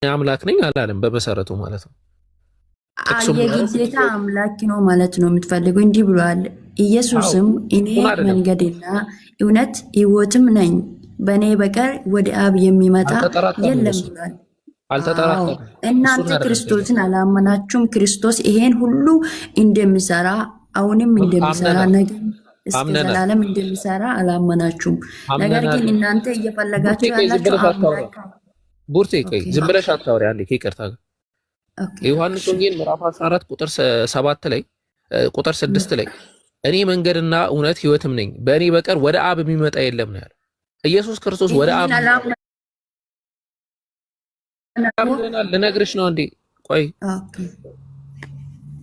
አምላክ ነኝ አላለም በመሰረቱ ማለት ነው። ጥቅሱም የግዴታ አምላክ ነው ማለት ነው የምትፈልገው እንዲህ ብሏል። ኢየሱስም እኔ መንገድና እውነት ሕይወትም ነኝ፣ በእኔ በቀር ወደ አብ የሚመጣ የለም ብሏል። እናንተ ክርስቶስን አላመናችሁም። ክርስቶስ ይሄን ሁሉ እንደሚሰራ አሁንም እንደሚሰራ ነገር እስከ ዘላለም እንደሚሰራ አላመናችሁም። ነገር ግን እናንተ እየፈለጋችሁ ያላችሁ ቡርቴ ቆይ ዝም ብለሽ አታወሪ። አንዴ ከይቅርታ ጋር ዮሐንስ ወንጌል ምዕራፍ 14 ቁጥር 7 ላይ ቁጥር 6 ላይ እኔ መንገድና እውነት ሕይወትም ነኝ በእኔ በቀር ወደ አብ የሚመጣ የለም ነው ያለው። ኢየሱስ ክርስቶስ ወደ አብ ልነግርሽ ነው። አንዴ ቆይ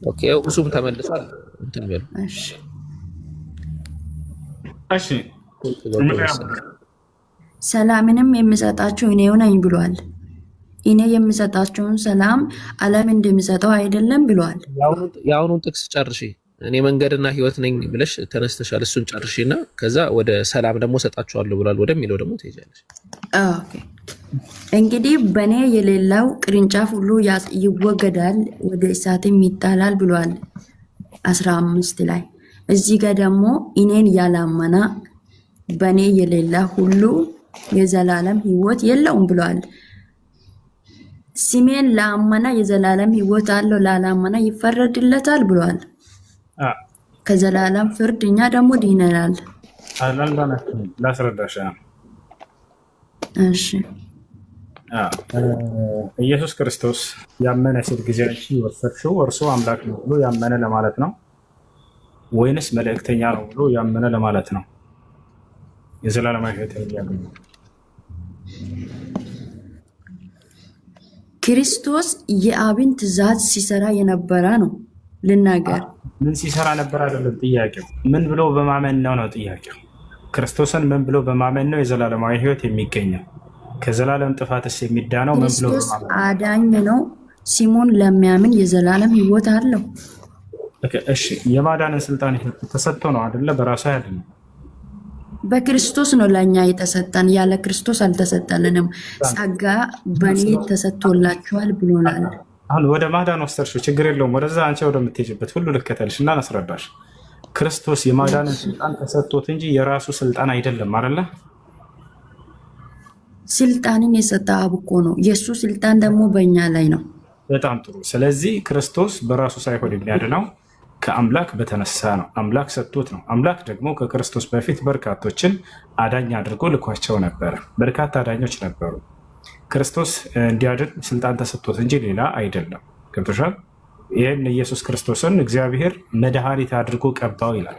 ኦኬ እሱም ተመልሷል። እንትን በሉ እሺ ሰላምንም የምሰጣችሁ እኔው ነኝ ብሏል። እኔ የምሰጣችሁን ሰላም ዓለም እንደሚሰጠው አይደለም ብሏል። የአሁኑን ጥቅስ ጨርሺ። እኔ መንገድና ሕይወት ነኝ ብለሽ ተነስተሻል። እሱን ጨርሺና ከዛ ወደ ሰላም ደግሞ ሰጣችኋለሁ ብሏል ወደሚለው ደግሞ ትሄጃለሽ። ኦኬ እንግዲህ በእኔ የሌለው ቅርንጫፍ ሁሉ ይወገዳል፣ ወደ እሳትም ይጣላል ብሏል 15 ላይ። እዚህ ጋር ደግሞ እኔን ያላመነ በእኔ የሌለ ሁሉ የዘላለም ሕይወት የለውም ብሏል። ስሜን ላመነ የዘላለም ሕይወት አለው፣ ላላመነ ይፈረድለታል ብሏል። ከዘላለም ፍርድ እኛ ደግሞ ድነናል። ላስረዳሽ። እሺ ኢየሱስ ክርስቶስ ያመነ ሲል ጊዜ ወሰድሽው እርሱ አምላክ ነው ብሎ ያመነ ለማለት ነው ወይንስ መልእክተኛ ነው ብሎ ያመነ ለማለት ነው? የዘላለም ሕይወት ያገኙ ክርስቶስ የአብን ትእዛዝ ሲሰራ የነበረ ነው። ልናገር ምን ሲሰራ ነበር አይደለም ጥያቄው፣ ምን ብሎ በማመን ነው ነው ጥያቄው። ክርስቶስን ምን ብሎ በማመን ነው የዘላለማዊ ሕይወት የሚገኘው? ከዘላለም ጥፋትስ የሚዳነው ምን ብሎ ክርስቶስ አዳኝ ነው። ሲሞን ለሚያምን የዘላለም ሕይወት አለው። እሺ የማዳንን ስልጣን ተሰጥቶ ነው አይደለ? በራሱ አይደለም፣ በክርስቶስ ነው ለኛ የተሰጠን። ያለ ክርስቶስ አልተሰጠልንም። ጸጋ በኔ ተሰጥቶላችኋል ብሎናል። አሁን ወደ ማዳን ወሰድሽው፣ ችግር የለውም። ወደዛ አንቺ ወደምትሄጂበት ሁሉ ልከተልሽ እና ላስረዳሽ። ክርስቶስ የማዳንን ስልጣን ተሰጥቶት እንጂ የራሱ ስልጣን አይደለም አይደለ? ስልጣንን የሰጠ አብ እኮ ነው። የእሱ ስልጣን ደግሞ በእኛ ላይ ነው። በጣም ጥሩ። ስለዚህ ክርስቶስ በራሱ ሳይሆን የሚያድነው ከአምላክ በተነሳ ነው። አምላክ ሰጥቶት ነው። አምላክ ደግሞ ከክርስቶስ በፊት በርካቶችን አዳኝ አድርጎ ልኳቸው ነበረ። በርካታ አዳኞች ነበሩ። ክርስቶስ እንዲያድን ስልጣን ተሰጥቶት እንጂ ሌላ አይደለም። ገብቶሻል? ይህን ኢየሱስ ክርስቶስን እግዚአብሔር መድኃኒት አድርጎ ቀባው ይላል፣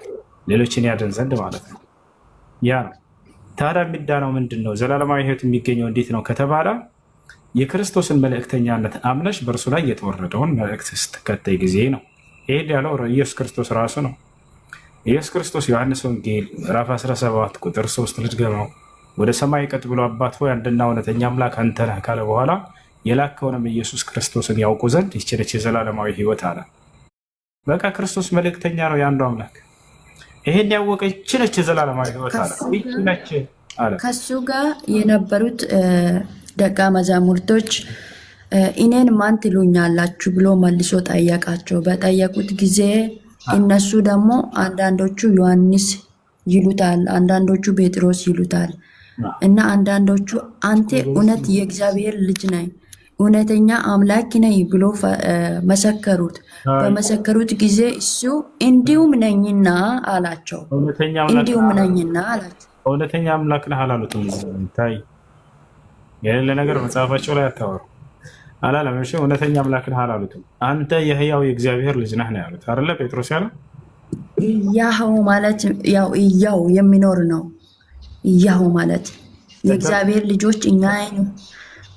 ሌሎችን ያድን ዘንድ ማለት ነው። ያ ነው። ታዲያ የሚዳነው ምንድን ነው? ዘላለማዊ ሕይወት የሚገኘው እንዴት ነው ከተባለ የክርስቶስን መልእክተኛነት አምነሽ በእርሱ ላይ የተወረደውን መልእክት ስትከተይ ጊዜ ነው። ይሄን ያለው ኢየሱስ ክርስቶስ ራሱ ነው። ኢየሱስ ክርስቶስ ዮሐንስ ወንጌል ምዕራፍ 17 ቁጥር 3 ልድገመው፣ ወደ ሰማይ ቀጥ ብሎ አባት ሆይ አንድና እውነተኛ አምላክ አንተ ነህ ካለ በኋላ የላከውንም ኢየሱስ ክርስቶስን ያውቁ ዘንድ ይህች ነች የዘላለማዊ ሕይወት አለ። በቃ ክርስቶስ መልእክተኛ ነው የአንዱ አምላክ። ይሄን ያወቀ ይህች ነች የዘላለማዊ ሕይወት አለ። ይህች ነች አለ። ከሱ ጋር የነበሩት ደቀ መዛሙርቶች እኔን ማን ትሉኛላችሁ ብሎ መልሶ ጠየቃቸው። በጠየቁት ጊዜ እነሱ ደግሞ አንዳንዶቹ ዮሐንስ ይሉታል፣ አንዳንዶቹ ጴጥሮስ ይሉታል እና አንዳንዶቹ አንተ እውነት የእግዚአብሔር ልጅ ነህ፣ እውነተኛ አምላክ ነህ ብሎ መሰከሩት። በመሰከሩት ጊዜ እሱ እንዲሁም ነኝና አላቸው። እንዲሁም ነኝና አላቸው። እውነተኛ አምላክ ነህ አላሉትም። ታይ የሌለ ነገር መጽሐፋቸው ላይ አታወሩ አላለም። እሺ እውነተኛ አምላክ ነህ አላሉትም። አንተ የሕያው የእግዚአብሔር ልጅ ነህ ነው ያሉት አይደለ? ጴጥሮስ ያለው ያው ማለት ያው እያው የሚኖር ነው። ያው ማለት የእግዚአብሔር ልጆች እኛ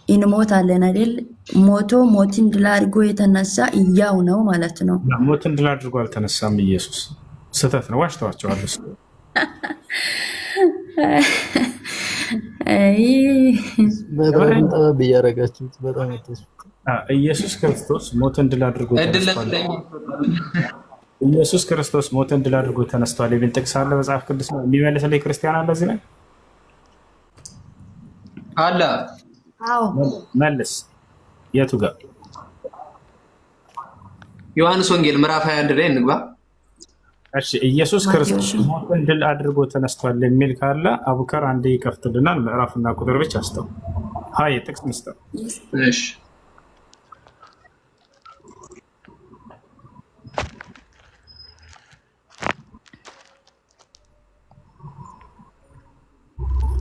እንሞታለን አይደል? ሞቶ ሞትን ድል አድርጎ የተነሳ እያው ነው ማለት ነው። ሞትን ድል አድርጎ አልተነሳም ኢየሱስ። ስህተት ነው፣ ዋሽተዋቸዋል። በጣም ጠበብ እያደረጋችሁት በጣም ኢየሱስ ክርስቶስ ሞትን ድል አድርጎ ተነስቷል። ኢየሱስ ክርስቶስ ሞትን ድል አድርጎ ተነስቷል የሚል ጥቅስ አለ መጽሐፍ ቅዱስ ነው። የሚመልስልኝ ክርስቲያን አለ እዚህ ላይ አለ? መልስ የቱ ጋር? ዮሐንስ ወንጌል ምዕራፍ 21 ላይ እንግባ። እሺ ኢየሱስ ክርስቶስ ሞትን ድል አድርጎ ተነስቷል የሚል ካለ አቡከር አንዴ ይከፍትልናል። ምዕራፍና ቁጥር ብቻ አስተው። ሃይ ጥቅስ መስጠት። እሺ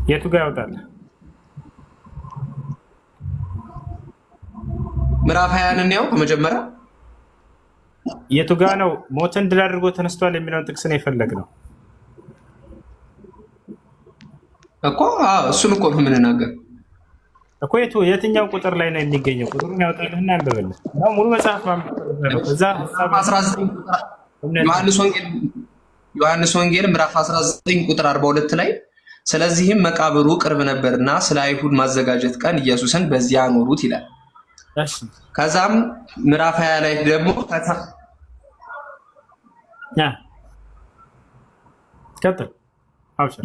የቱ ጋር ያወጣል? ምዕራፍ 20 ነው ከመጀመሪያ። የቱ ጋር ነው ሞትን ድል አድርጎ ተነስቷል የሚለውን ጥቅስ ነው የፈለግነው እኮ። እሱን እኮ ነው የምንናገር እኮ። የትኛው ቁጥር ላይ ነው የሚገኘው? ቁጥሩን ያወጣልህና አንብበልህ ነው። ሙሉ መጽሐፍ ነው እዛ 19 ዮሐንስ ወንጌል ምዕራፍ 19 ቁጥር 42 ላይ ስለዚህም መቃብሩ ቅርብ ነበርና ስለ አይሁድ ማዘጋጀት ቀን ኢየሱስን በዚያ አኖሩት ይላል። ከዛም ምዕራፍ 20 ላይ ደግሞ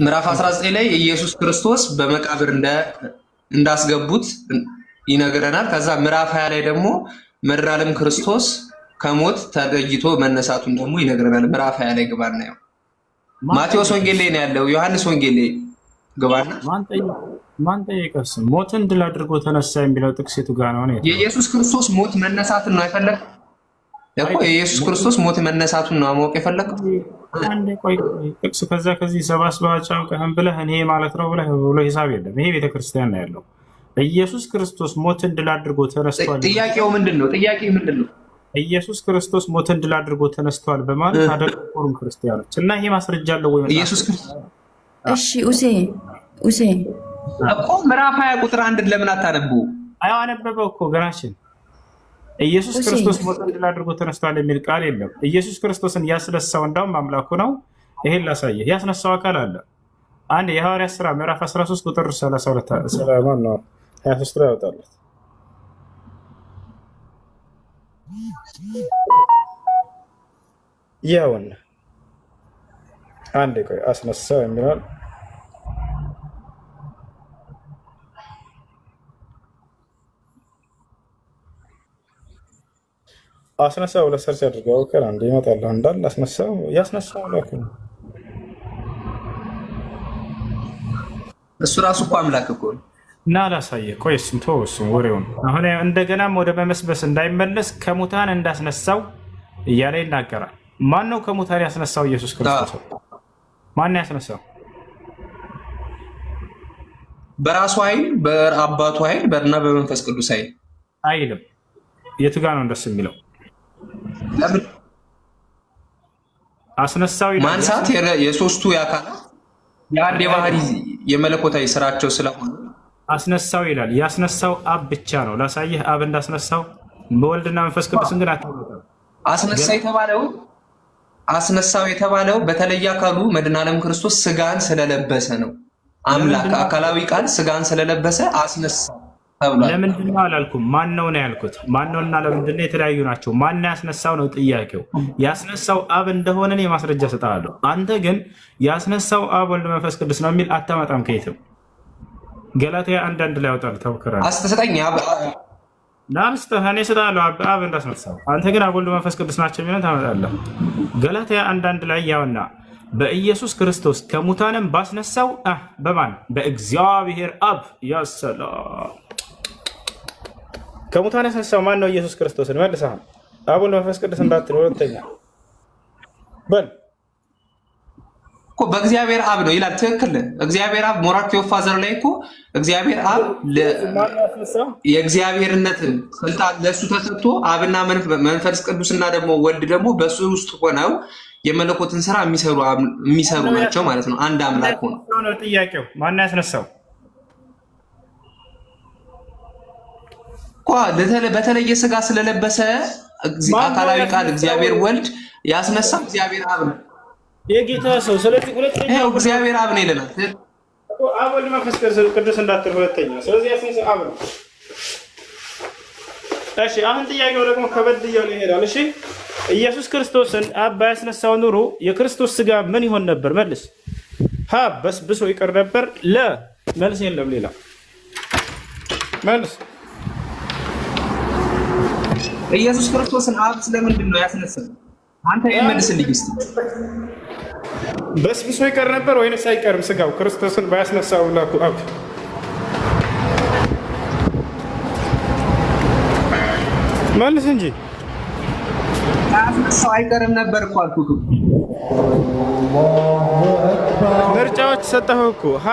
ምዕራፍ 19 ላይ ኢየሱስ ክርስቶስ በመቃብር እንዳስገቡት ይነግረናል። ከዛ ምዕራፍ 20 ላይ ደግሞ መድኃኔዓለም ክርስቶስ ከሞት ተለይቶ መነሳቱን ደግሞ ይነግረናል። ምዕራፍ 20 ላይ ግባና ያው ማቴዎስ ወንጌል ላይ ነው ያለው። ዮሐንስ ወንጌል ላይ ግባና ማን ጠየቀስ? ሞትን ድል አድርጎ ተነሳ የሚለው ጥቅስ የቱ ጋር ነው? የኢየሱስ ክርስቶስ ሞት መነሳትን ነው የፈለግኸው እኮ። የኢየሱስ ክርስቶስ ሞት መነሳቱን ነው ማወቅ የፈለግኸው። አንዴ ቆይ ጥቅስ ከዛ ከዚህ ሰባስባቸው ቀህም ብለህ እኔ ማለት ነው ብሎ ሂሳብ የለም። ይሄ ቤተክርስቲያን ነው ያለው። ኢየሱስ ክርስቶስ ሞትን ድል አድርጎ ተነስቷል። ጥያቄው ምንድነው? ኢየሱስ ክርስቶስ ሞትን ድል አድርጎ ተነስቷል በማለት አደረቁም ክርስቲያኖች እና ይሄ ማስረጃ አለው ወይ? ኢየሱስ ክርስቶስ እሺ ኡሴ እኮ ምዕራፍ 20 ቁጥር 1 ለምን አታነቡ? አይ አነበበው እኮ ገናችን። ኢየሱስ ክርስቶስ ሞትን ድል አድርጎ ተነስቷል የሚል ቃል የለም። ኢየሱስ ክርስቶስን ያስነሳው እንዳውም አምላኩ ነው። ይሄን ላሳየህ። ያስነሳው አካል አለ። አንድ የሐዋርያት ሥራ ምዕራፍ 13 ቁጥር 32 ሰላማን ነው 23 ላይ ያወጣለት። ያውን አንዴ ቆይ አስነሳው የሚለው አስነሳው ለሰርች አድርገው ከራ እንደ ይመጣል እንዳል አስነሳው ያስነሳው ነው። እሱ ራሱ እኮ አምላክ እኮ እና ላሳየህ። ቆይ እሱን ወሬውን አሁን እንደገናም ወደ መመስበስ እንዳይመለስ ከሙታን እንዳስነሳው እያለ ይናገራል። ማን ነው ከሙታን ያስነሳው? ኢየሱስ ክርስቶስ። ማን ያስነሳው? በራሱ ኃይል፣ በአባቱ ኃይል፣ በእና በመንፈስ ቅዱስ ኃይል አይልም። የቱ ጋር ነው እንደሱ የሚለው? ለምን አስነሳው? ማንሳት የሶስቱ የአካላት የአንድ የባህሪ የመለኮታዊ ስራቸው ስለሆነ አስነሳው ይላል። ያስነሳው አብ ብቻ ነው። ላሳየህ አብ እንዳስነሳው። በወልድና መንፈስ ቅዱስን ግን አታውቅም። አስነሳው የተባለው በተለየ አካሉ መድኃኔዓለም ክርስቶስ ስጋን ስለለበሰ ነው። አምላክ አካላዊ ቃል ስጋን ስለለበሰ አስነሳው ተብሏል። ለምንድን ነው አላልኩም? ማን ነው ያልኩት። ማን ነውና ለምንድን ነው የተለያዩ ናቸው። ማን ያስነሳው ነው ጥያቄው። ያስነሳው አብ እንደሆነ እኔ ማስረጃ ሰጣለሁ። አንተ ግን ያስነሳው አብ ወልድ መንፈስ ቅዱስ ነው የሚል አታመጣም ከየትም። ገላትያ 1:1 ላይ ያወጣል። ተወከራለህ አስተሰጠኝ ናንስተህ እኔ እሰጥሃለሁ አብ እንዳስነሳው። አንተ ግን አብ ወልድ መንፈስ ቅዱስ ናቸው የሚለን ታመጣለህ። ገላትያ 1:1 ላይ ያውና በኢየሱስ ክርስቶስ ከሙታንም ባስነሳው በማን በእግዚአብሔር አብ ያሰላም። ከሙታን ያስነሳው ማን ነው? ኢየሱስ ክርስቶስን መልሰሃል። አብ ወልድ መንፈስ ቅዱስ እንዳትል ሁለተኛ በል እኮ በእግዚአብሔር አብ ነው ይላል። ትክክል። እግዚአብሔር አብ ሞራኪዮ ፋዘር ላይ እኮ እግዚአብሔር አብ የእግዚአብሔርነትን ስልጣን ለእሱ ተሰጥቶ አብና መንፈስ ቅዱስና ደግሞ ወልድ ደግሞ በእሱ ውስጥ ሆነው የመለኮትን ስራ የሚሰሩ ናቸው ማለት ነው። አንድ አምላክ ሆነ። ጥያቄው ማን ያስነሳው? በተለየ ስጋ ስለለበሰ አካላዊ ቃል እግዚአብሔር ወልድ ያስነሳው እግዚአብሔር አብ ነው። የጌታ ሰው። ስለዚህ ሁለተኛ እግዚአብሔር አብ ነው ይለናል። አብ ወልድ መንፈስ ቅዱስ እንዳትል ሁለተኛ። ስለዚህ ያስነሳው አብ ነው። እሺ አሁን ጥያቄው ደግሞ ከበድ እያለ ይሄዳል። እሺ ኢየሱስ ክርስቶስን አብ ባያስነሳው ኑሮ የክርስቶስ ስጋ ምን ይሆን ነበር? መልስ። ሀ በስብሶ ይቀር ነበር። ለ መልስ የለም ሌላ መልስ። ኢየሱስ ክርስቶስን አብ ስለምንድን ነው ያስነሳው? አንተ ይመልስልኝ እስቲ። በስብሶ ይቀር ነበር ወይንስ አይቀርም? ስጋው ክርስቶስን ባያስነሳው አምላኩ አብ መልስ እንጂ ያስነሳው አይቀርም ነበር እኮ አልኩህ። ምርጫዎች ሰጠሁ እኮ ሀ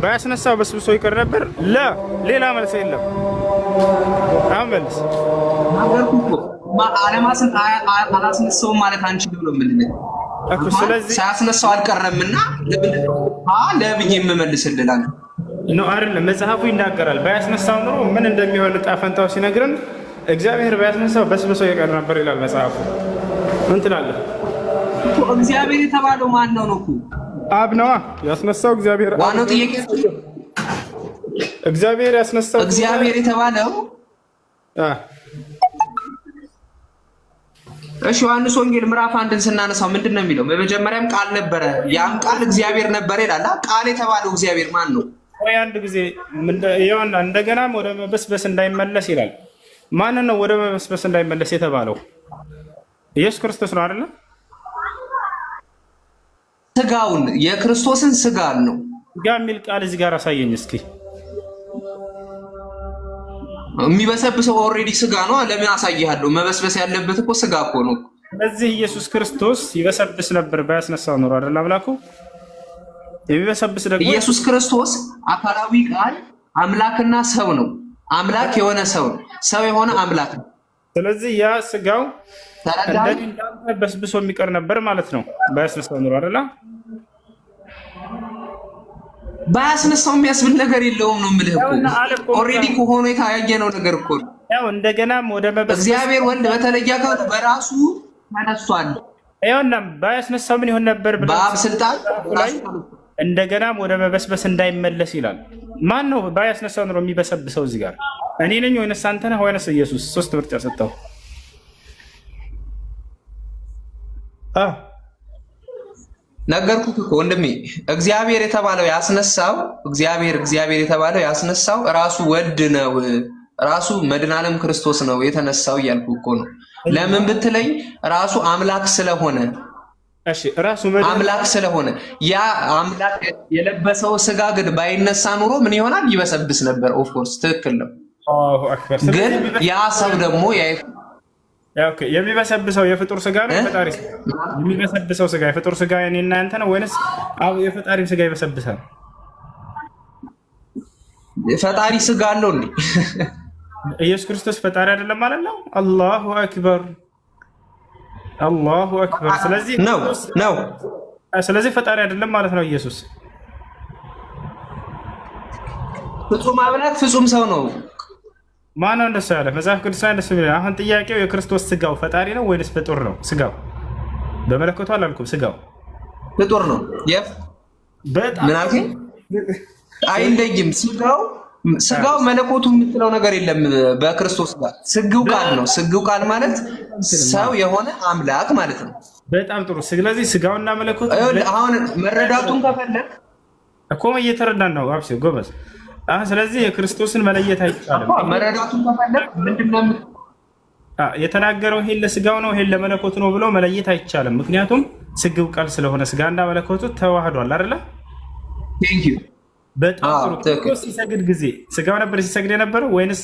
ባያስነሳው በስብሶ ይቀር ነበር። ሌላ መልስ የለም። አሁን መልስ ነገርኩህ እኮ አለማስን አላስነሳውም ማለት አንችልም ብሎ ምን እኮ። ስለዚህ ሳያስነሳው አልቀረምና ለብዬ የምመልስልህ ነው አይደለም። መጽሐፉ ይናገራል። ባያስነሳው ኑሮ ምን እንደሚሆን ዕጣ ፈንታው ሲነግረን እግዚአብሔር ባያስነሳው በስብሶ ይቀር ነበር ይላል መጽሐፉ። ምን ትላለህ? እግዚአብሔር የተባለው ማን ነው? ነው አብ ነዋ ያስነሳው። እግዚአብሔር ዋናው ጥያቄ እግዚአብሔር ያስነሳው። እግዚአብሔር የተባለው እሺ፣ ዮሐንስ ወንጌል ምዕራፍ 1ን ስናነሳው ምንድነው የሚለው? በመጀመሪያም ቃል ነበረ፣ ያም ቃል እግዚአብሔር ነበር ይላል። ቃል የተባለው እግዚአብሔር ማን ነው? ወይ አንድ ጊዜ ይኸውና፣ እንደገናም ወደ መበስበስ እንዳይመለስ ይላል። ማን ነው ወደ መበስበስ እንዳይመለስ የተባለው? ኢየሱስ ክርስቶስ ነው አይደል? ስጋውን የክርስቶስን ስጋን ነው። ስጋ የሚል ቃል እዚህ ጋር አሳየኝ እስኪ። የሚበሰብሰው ኦልሬዲ ስጋ ነው። ለምን አሳይሃለሁ? መበስበስ ያለበት እኮ ስጋ እኮ ነው። ስለዚህ ኢየሱስ ክርስቶስ ይበሰብስ ነበር ባያስነሳው ኖሮ አይደል አምላኩ? የሚበሰብስ ደግሞ ኢየሱስ ክርስቶስ አካላዊ ቃል አምላክና ሰው ነው። አምላክ የሆነ ሰው ነው፣ ሰው የሆነ አምላክ ነው። ስለዚህ ያ ስጋው እንደዚህ በስብሶ የሚቀር ነበር ማለት ነው ባያስነሳው ኖሮ አይደል? ባያስነሳው የሚያስብል ነገር የለውም ነው የምልህ እኮ። ኦልሬዲ ከሆነ የታያየነው ነገር እኮ ነው። ያው እንደገናም ወደ መበስበስ እግዚአብሔር ወልድ በተለየ አካሉ በራሱ ተነስቷል። ይኸውና ባያስነሳው ምን ይሆን ነበር ብለህ በአብ ስልጣን እንደገናም ወደ መበስበስ እንዳይመለስ ይላል። ማን ነው ባያስነሳው ነው የሚበሰብሰው? እዚህ ጋር እኔ ነኝ ወይንስ አንተ ነህ ወይንስ ኢየሱስ? ሶስት ምርጫ ሰጠው። ነገርኩህ እኮ ወንድሜ። እግዚአብሔር የተባለው ያስነሳው እግዚአብሔር የተባለው ያስነሳው ራሱ ወልድ ነው፣ ራሱ መድኃኔዓለም ክርስቶስ ነው የተነሳው እያልኩህ እኮ ነው። ለምን ብትለኝ ራሱ አምላክ ስለሆነ። እሺ ራሱ አምላክ ስለሆነ ያ አምላክ የለበሰው ስጋ ግን ባይነሳ ኑሮ ምን ይሆናል? ይበሰብስ ነበር። ኦፍ ኮርስ ትክክል ነው። ግን ያ ሰው ደግሞ የሚበሰብሰው የፍጡር ስጋ ነው የፈጣሪ ስጋ? የሚበሰብሰው ስጋ የፍጡር ስጋ የኔና ያንተ ነው ወይንስ የፈጣሪ ስጋ ይበሰብሳል? የፈጣሪ ስጋ አለው እንዴ? ኢየሱስ ክርስቶስ ፈጣሪ አይደለም ማለት ነው? አላሁ አክበር አላሁ አክበር። ስለዚህ ነው ስለዚህ ፈጣሪ አይደለም ማለት ነው ኢየሱስ። ፍጹም አምላክ ፍጹም ሰው ነው። ማን ነው እንደሱ ያለ? መጽሐፍ ቅዱስ ላይ እንደሱ ይላል። አሁን ጥያቄው የክርስቶስ ስጋው ፈጣሪ ነው ወይስ ፍጡር ነው? ስጋው በመለኮቱ አላልኩም። ስጋው ፍጡር ነው። በጣም ምን አልከኝ? አይለይም። ስጋው መለኮቱ የምትለው ነገር የለም በክርስቶስ ጋር። ስግው ቃል ነው። ስግው ቃል ማለት ሰው የሆነ አምላክ ማለት ነው። በጣም ጥሩ። ስለዚህ ስጋውና መለኮቱ አሁን መረዳቱን ከፈለግ እኮ እየተረዳን ነው። አብሽ ጎበዝ። አሁን ስለዚህ የክርስቶስን መለየት አይቻልም። መረዳቱን ከፈለግ ምንድነው የተናገረው? ይሄን ለስጋው ነው ይሄን ለመለኮቱ ነው ብሎ መለየት አይቻልም። ምክንያቱም ስግው ቃል ስለሆነ ስጋና መለኮቱ ተዋህዷል አይደለ? ቴንክ ዩ። በጣም ጥሩ። ሲሰግድ ጊዜ ስጋው ነበር ሲሰግድ የነበረው ወይንስ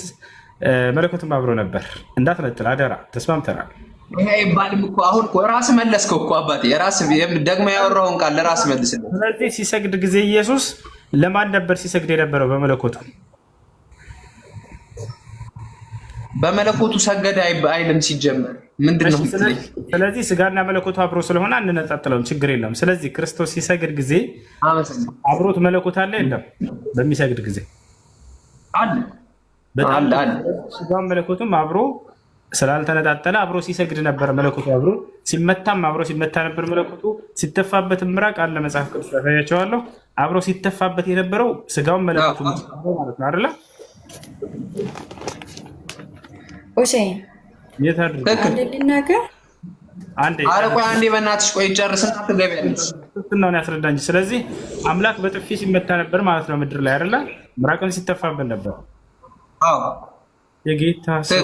መለኮቱም አብሮ ነበር? እንዳትነጥል አደራ። ተስማምተናል። ይሄ አይባልም እኮ አሁን እኮ ራስ መለስከው እኮ አባቴ። ራስ ደግሞ ያወራውን ቃል ለራስ መልስልኝ። ስለዚህ ሲሰግድ ጊዜ ኢየሱስ ለማን ነበር ሲሰግድ የነበረው? በመለኮቱ በመለኮቱ ሰገደ አይልም ሲጀመር ምንድነው? ስለዚህ ስጋና መለኮቱ አብሮ ስለሆነ አንነጣጥለውም፣ ችግር የለም። ስለዚህ ክርስቶስ ሲሰግድ ጊዜ አብሮት መለኮት አለ የለም? በሚሰግድ ጊዜ አለ። በጣም ስጋም መለኮቱም አብሮ ስላልተነጣጠለ አብሮ ሲሰግድ ነበር መለኮቱ። አብሮ ሲመታም አብሮ ሲመታ ነበር መለኮቱ። ሲተፋበት ምራቅ አለ መጽሐፍ ቅዱስ ያሳያቸዋለሁ። አብሮ ሲተፋበት የነበረው ስጋውን መለኮቱ ማለት ነው አይደለ? ሁሴን አንዴ በእናትሽ ቆይ ጨርስና ትገቢያለሽ። ነው ያስረዳኝ። ስለዚህ አምላክ በጥፊ ሲመታ ነበር ማለት ነው ምድር ላይ አይደለ? ምራቅን ሲተፋበት ነበር። አዎ የጌታ ሰው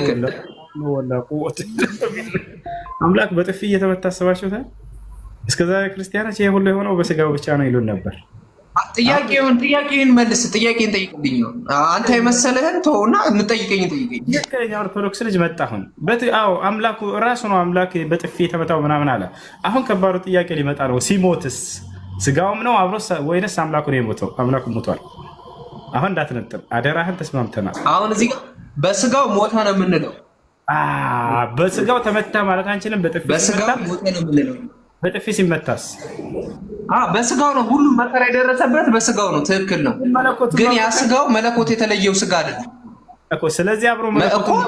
ወላ ቁወት አምላክ በጥፊ እየተመታ አስባችሁታል? እስከዛሬ ክርስቲያኖች ይሄ ሁሉ የሆነው በስጋው ብቻ ነው ይሉን ነበር። ጥያቄን መልስ። ጥያቄን ጠይቅልኝ ነው አንተ የመሰለህን ተውና የምጠይቀኝ ጠይቀኝ። ትክክለኛ ኦርቶዶክስ ልጅ መጣ። አሁን አምላኩ ራሱ ነው አምላክ በጥፊ የተመታው ምናምን አለ። አሁን ከባዱ ጥያቄ ሊመጣ ነው። ሲሞትስ ስጋውም ነው አብሮ ወይንስ አምላኩ ነው የሞተው? አምላኩ ሞቷል። አሁን እንዳትነጥል አደራህን፣ ተስማምተናል። አሁን እዚህ ጋር በስጋው ሞተ ነው የምንለው። በስጋው ተመታ ማለት አንችልም። በስጋው ሞተ ነው የምንለው። በጥፊ ሲመታስ? በስጋው ነው ሁሉም መከራ የደረሰበት በስጋው ነው። ትክክል ነው። ግን ያ ስጋው መለኮት የተለየው ስጋ አይደለም እኮ። ስለዚህ አብሮ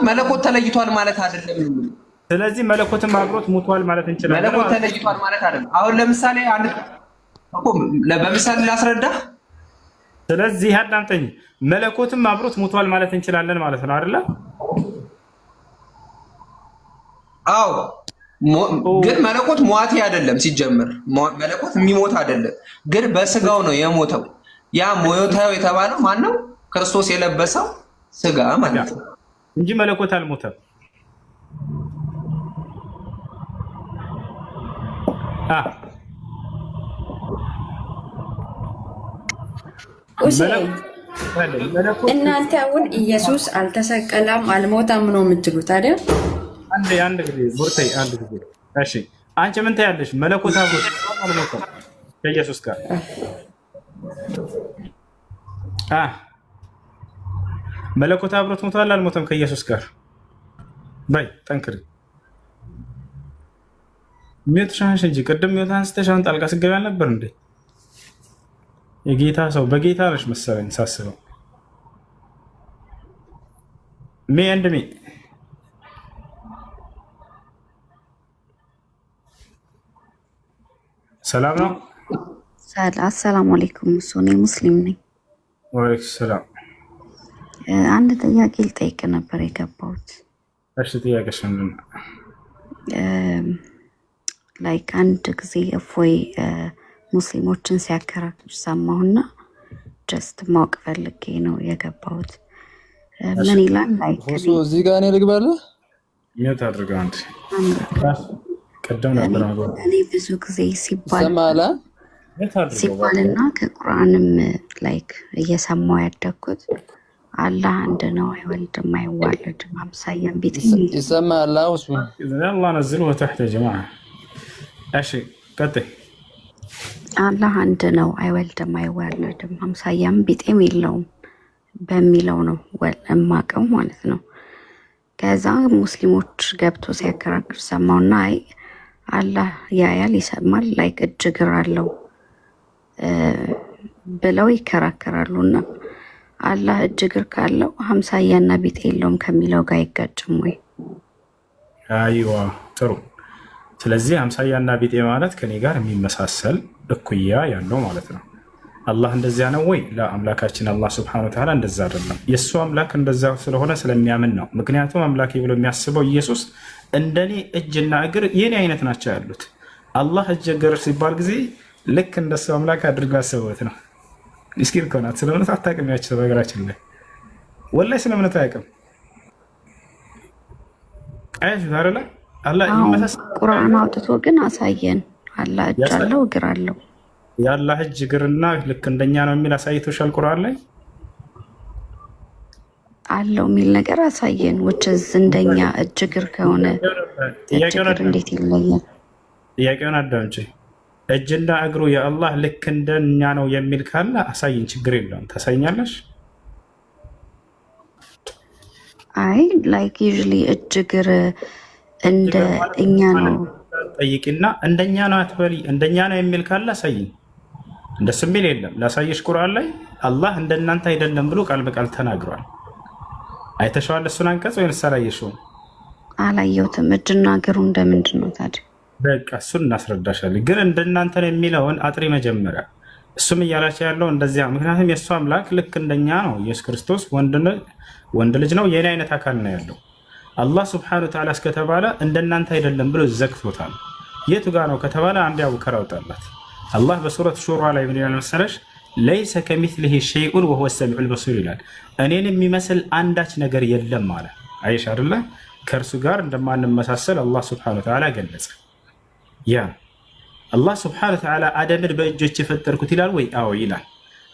መለኮት ተለይቷል ማለት አይደለም። ስለዚህ መለኮትም አብሮት ሞቷል ማለት እንችላለን። መለኮት ተለይቷል ማለት አይደለም። አሁን ለምሳሌ በምሳሌ ላስረዳ። ስለዚህ አዳምጠኝ፣ መለኮትም አብሮት ሞቷል ማለት እንችላለን ማለት ነው አይደለ? አዎ። ግን መለኮት ሟቴ አይደለም። ሲጀምር መለኮት የሚሞት አይደለም፣ ግን በስጋው ነው የሞተው። ያ ሞታው የተባለው ማነው? ክርስቶስ የለበሰው ስጋ ማለት ነው እንጂ መለኮት አልሞተም። እናንተ አሁን ኢየሱስ አልተሰቀለም አልሞተም ነው የምትሉት አይደል? አንድ ጊዜ ቡርተይ አንድ ጊዜ እሺ፣ አንቺ ምን ታያለሽ? መለኮት አብሮት አልሞተም ከኢየሱስ ጋር መለኮት አብሮት ሞቷል አልሞተም ከኢየሱስ ጋር? በይ ጠንክሪ። ሚውት ሻንሽ እንጂ ቅድም ሚውት አንስተሽ አሁን ጣልቃ ስገቢ አልነበር እንዴ? የጌታ ሰው በጌታ ነሽ መሰለኝ ሳስበው። ሚ ሰላም ነው። አሰላሙ አለይኩም። እኔ ሙስሊም ነኝ። ወአለይኩም ሰላም። አንድ ጥያቄ ልጠይቅ ነበር የገባሁት። እሺ፣ ጥያቄሽ ምንድን ነው? ላይክ አንድ ጊዜ እፎይ ሙስሊሞችን ሲያከራክር ሰማሁና ጀስት ማወቅ ፈልጌ ነው የገባሁት። ምን ይላል? ላይክ እዚህ ጋር እኔ ልግባለሁ። ሚውት አድርገው አንዴ። ቀደም ነበር ማለት እኔ ብዙ ጊዜ ሲባልና ከቁርአንም ላይክ እየሰማሁ ያደግኩት አላህ አንድ ነው፣ አይወልድም፣ አይዋለድም፣ አምሳያም ቢጤ ይሰማል። አውሱ አላህ ነዝሉ ወተህተ ጀማዓ። እሺ ቀጥይ። አላህ አንድ ነው፣ አይወልድም፣ አይዋለድም፣ አምሳያም ቢጤም የለውም በሚለው ነው እማቀው ማለት ነው። ከዛ ሙስሊሞች ገብቶ ሲያከራክር ሰማውና አይ አላህ ያያል፣ ይሰማል፣ ላይክ እጅ እግር አለው ብለው ይከራከራሉና አላህ እጅ እግር ካለው ሀምሳያና ቢጤ የለውም ከሚለው ጋር አይጋጭም ወይ? አይዋ ጥሩ። ስለዚህ ሀምሳያና ቢጤ ማለት ከኔ ጋር የሚመሳሰል እኩያ ያለው ማለት ነው። አላህ እንደዚያ ነው ወይ? ለአምላካችን አላህ ስብሐነሁ ወተዓላ እንደዛ አይደለም። የእሱ አምላክ እንደዛ ስለሆነ ስለሚያምን ነው። ምክንያቱም አምላክ ብሎ የሚያስበው ኢየሱስ እንደኔ እጅና እግር የኔ አይነት ናቸው ያሉት። አላህ እጅ እግር ሲባል ጊዜ ልክ እንደሱ አምላክ አድርጎ ያሰበት ነው። ምስኪን እኮ ናት። ስለ እምነት አታውቅም ያቸው። በሀገራችን ላይ ወላሂ ስለ እምነት አያውቅም። አያችሁ አይደለ? አላህ ይመሳሰል ቁርአን አውጥቶ ግን አሳየን። አላህ እጅ አለው እግር አለው። የአላህ እጅ እግርና ልክ እንደኛ ነው የሚል አሳይቶሻል? ቁርአን ላይ አለው የሚል ነገር አሳየን። ውጭዝ እንደኛ እጅ እግር ከሆነ እንዴት ይለያል? ጥያቄውን አዳምጪ። እጅና እግሩ የአላህ ልክ እንደኛ ነው የሚል ካለ አሳይን፣ ችግር የለውም። ታሳይኛለሽ? አይ ላይክ ዩዥሊ እጅ እግር እንደ እኛ ነው ጠይቂና እንደኛ ነው አትበሊ። እንደኛ ነው የሚል ካለ አሳይኝ። እንደሱ የሚል የለም። ላሳየሽ ቁርአን ላይ አላህ እንደናንተ አይደለም ብሎ ቃል በቃል ተናግሯል። አይተሽዋል እሱን አንቀጽ ወይንስ አላየሽውም? አላየሁትም። እጅና እግሩ እንደምንድን ነው ታዲያ? በቃ እሱን እናስረዳሻለን። ግን እንደናንተ ነው የሚለውን አጥሪ መጀመሪያ። እሱም እያላቸው ያለው እንደዚያ፣ ምክንያቱም የእሱ አምላክ ልክ እንደኛ ነው። ኢየሱስ ክርስቶስ ወንድ ልጅ ነው፣ የኔ አይነት አካል ነው ያለው። አላህ ስብሐነሁ ወተዓላ እስከተባለ እንደናንተ አይደለም ብሎ ዘግቶታል። የቱ ጋ ነው ከተባለ አንድ አቡከር አውጣላት። አላህ በሱረት ሹራ ላይ ምን ይላል መሰለሽ? ለይሰ ከሚስሊሂ ሸይኡን ወሁወ ሰሚዑል በሲር ይላል። እኔን የሚመስል አንዳች ነገር የለም አለ። አይሽ አይደለ? ከእርሱ ጋር እንደማንመሳሰል አላህ ስብሐነሁ ወተዓላ ገለጸ። ያ አላህ ስብሐነሁ ወተዓላ አደምን በእጆች የፈጠርኩት ይላል ወይ? አዎ ይላል።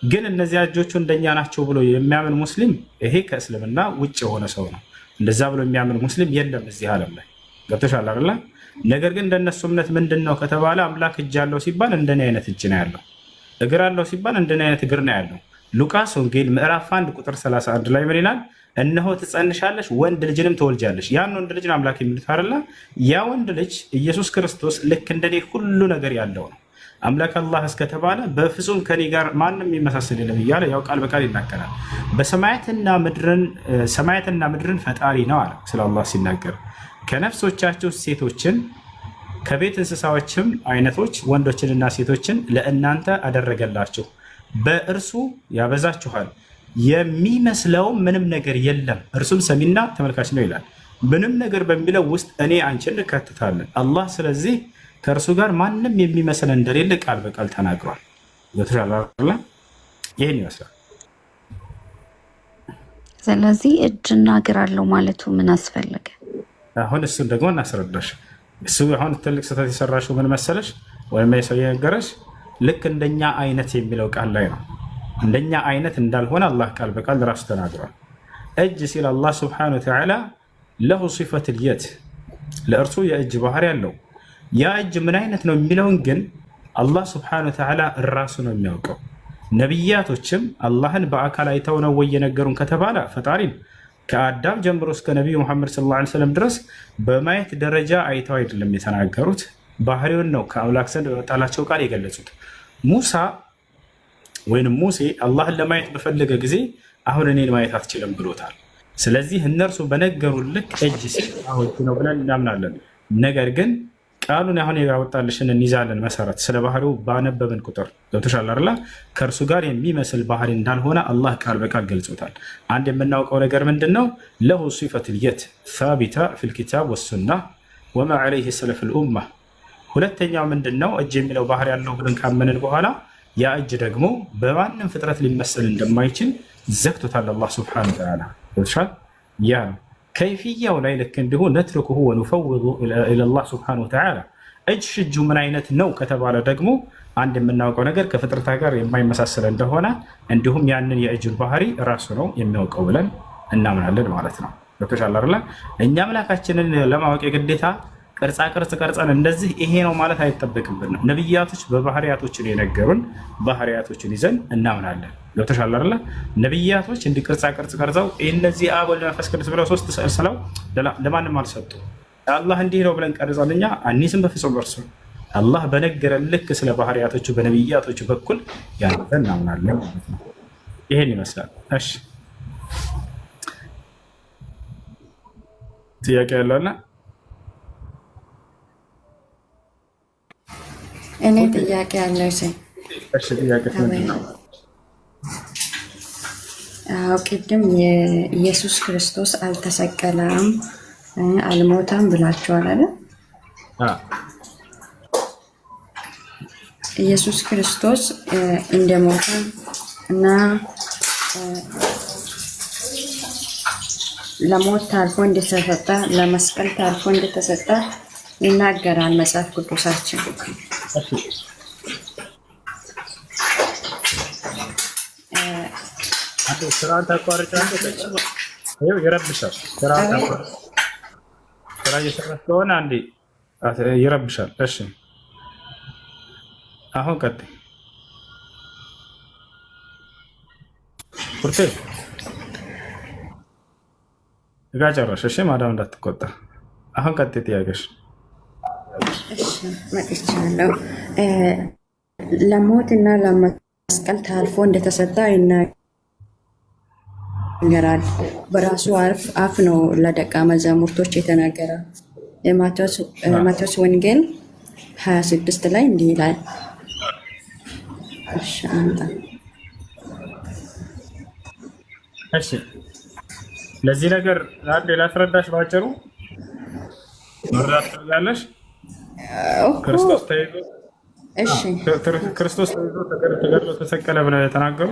ግን እነዚያ እጆቹ እንደኛ ናቸው ብሎ የሚያምን ሙስሊም ይሄ ከእስልምና ውጭ የሆነ ሰው ነው። እንደዛ ብሎ የሚያምን ሙስሊም የለም እዚህ ዓለም ላይ። ገብቶሻል አይደለ? ነገር ግን እንደነሱ እምነት ምንድን ነው ከተባለ አምላክ እጅ አለው ሲባል እንደኔ አይነት እጅ ነው ያለው፣ እግር አለው ሲባል እንደኔ አይነት እግር ነው ያለው። ሉቃስ ወንጌል ምዕራፍ 1 ቁጥር 31 ላይ ምን ይላል? እነሆ ትጸንሻለሽ ወንድ ልጅንም ትወልጃለሽ። ያን ወንድ ልጅን አምላክ የሚሉት አይደለ? ያ ወንድ ልጅ ኢየሱስ ክርስቶስ ልክ እንደኔ ሁሉ ነገር ያለው ነው። አምላክ አላህ እስከተባለ በፍጹም ከኔ ጋር ማንም የሚመሳሰል የለም እያለ ያው ቃል በቃል ይናገራል። በሰማያትና ምድርን ፈጣሪ ነው አለ ስለ አላህ ሲናገር። ከነፍሶቻችሁ ሴቶችን ከቤት እንስሳዎችም አይነቶች ወንዶችንና ሴቶችን ለእናንተ አደረገላችሁ፣ በእርሱ ያበዛችኋል፣ የሚመስለው ምንም ነገር የለም፣ እርሱም ሰሚና ተመልካች ነው ይላል። ምንም ነገር በሚለው ውስጥ እኔ አንቺን እንከትታለን አላህ። ስለዚህ ከእርሱ ጋር ማንም የሚመስል እንደሌለ ቃል በቃል ተናግሯል። ይህን ይመስላል። ስለዚህ እጅና እግር አለው ማለቱ ምን አስፈለገ? አሁን እሱን ደግሞ እናስረዳሽ። እሱ አሁን ትልቅ ስህተት የሰራሽው ምን መሰለሽ? ወይም የሰው የነገረሽ ልክ እንደኛ አይነት የሚለው ቃል ላይ ነው። እንደኛ አይነት እንዳልሆነ አላህ ቃል በቃል ራሱ ተናግሯል። እጅ ሲል አላህ ስብሐነሁ ወተዓላ ለሁ ሲፈቱል የድ፣ ለእርሱ የእጅ ባህሪ ያለው። ያ እጅ ምን አይነት ነው የሚለውን ግን አላህ ስብሐነሁ ወተዓላ ራሱ ነው የሚያውቀው። ነቢያቶችም አላህን በአካል አይተው ነው ወይ የነገሩን ከተባለ ፈጣሪን ከአዳም ጀምሮ እስከ ነቢዩ ሙሐመድ ሰለላሁ ዐለይሂ ወሰለም ድረስ በማየት ደረጃ አይተው አይደለም የተናገሩት፣ ባህሪውን ነው ከአምላክ ዘንድ በመጣላቸው ቃል የገለጹት። ሙሴ አላህን ለማየት በፈለገ ጊዜ አሁን እኔን ማየት አትችልም ብሎታል። ስለዚህ እነርሱ በነገሩ ልክ እጅ ሲሆን ነው ብለን እናምናለን። ነገር ግን ቃሉን አሁን ያወጣልሽን እንይዛለን መሰረት ስለ ባህሪው ባነበብን ቁጥር ገብቶሻል አይደል? ከእርሱ ጋር የሚመስል ባህሪ እንዳልሆነ አላህ ቃል በቃል ገልጾታል። አንድ የምናውቀው ነገር ምንድን ነው? ለሁ ሲፈቱል የድ ሳቢታ ፊል ኪታብ ወሱና ወማ ዐለይሂ ሰለፉል ኡማ። ሁለተኛው ምንድን ነው? እጅ የሚለው ባህሪ ያለው ብለን ካመንን በኋላ ያ እጅ ደግሞ በማንም ፍጥረት ሊመሰል እንደማይችል ዘግቶታል አላህ ሱብሓነሁ ወተዓላ። ገብቶሻል? ያ ነው ከይፍያው ላይ ልክ እንዲሁ ነትርኩሁ ወኑፈውዱ ኢለላህ ሱብሓነሁ ወተዓላ። እጁ ምን አይነት ነው ከተባለ ደግሞ አንድ የምናውቀው ነገር ከፍጥረታ ጋር የማይመሳሰል እንደሆነ እንዲሁም ያንን የእጁን ባህሪ ራሱ ነው የሚያውቀው ብለን እናምናለን ማለት ነው። ገብቶሻል አይደል? እኛ አምላካችንን ለማወቅ የግዴታ ቅርጻ ቅርጽ ቀርጸን እንደዚህ ይሄ ነው ማለት አይጠበቅብንም። ነብያቶች በባህሪያቶችን የነገሩን ባህሪያቶችን ይዘን እናምናለን። ገብቶሻል አይደል? ነብያቶች እንዲህ ቅርጻ ቅርጽ ቀርጸው እነዚህ አብ ወልድ መንፈስ ቅዱስ ብለው ሶስት ስለው ለማንም አልሰጡ። አላህ እንዲህ ነው ብለን ቀርጸን እኛ አኒስም በፍጹም እርሱ አላህ በነገረን ልክ ስለ ባህሪያቶቹ በነብያቶቹ በኩል ያን እናምናለን ማለት ነው። ይሄን ይመስላል። እሺ ጥያቄ ያለውና እኔ ጥያቄ አለኝ። እሺ ጥያቄ ነው። ቅድም የኢየሱስ ክርስቶስ አልተሰቀለም አልሞተም ብላችኋል አይደል? ኢየሱስ ክርስቶስ እንደሞተ እና ለሞት ታልፎ እንደተሰጠ ለመስቀል ታልፎ እንደተሰጠ ይናገራል መጽሐፍ ቅዱሳችን። ስራን ታቋርጫለህ። ይኸው ይረብሻል። ስራ እየሰራህ ከሆነ አንዴ ይረብሻል። እሺ አሁን ቀጥይ። ቁርጤ እጋ ጨረሽ? እሺ ማዳም እንዳትቆጣ። አሁን ቀጥይ ጥያቄሽ። እሺ መጥቻለሁ። ለሞት እና ለመስቀል ታልፎ እንደተሰጠ ይናገራል። በራሱ አፍ ነው ለደቀ መዛሙርቶች የተናገረ። የማቴዎስ ወንጌል 26 ላይ እንዲህ ይላል። እሺ አንተ እሺ ለዚህ ነገር አንዴ ላስረዳሽ ባጭሩ መረዳት ትችላለሽ። ክርስቶስ ተይዞ ተገድሎ ተሰቀለ ብለው የተናገሩ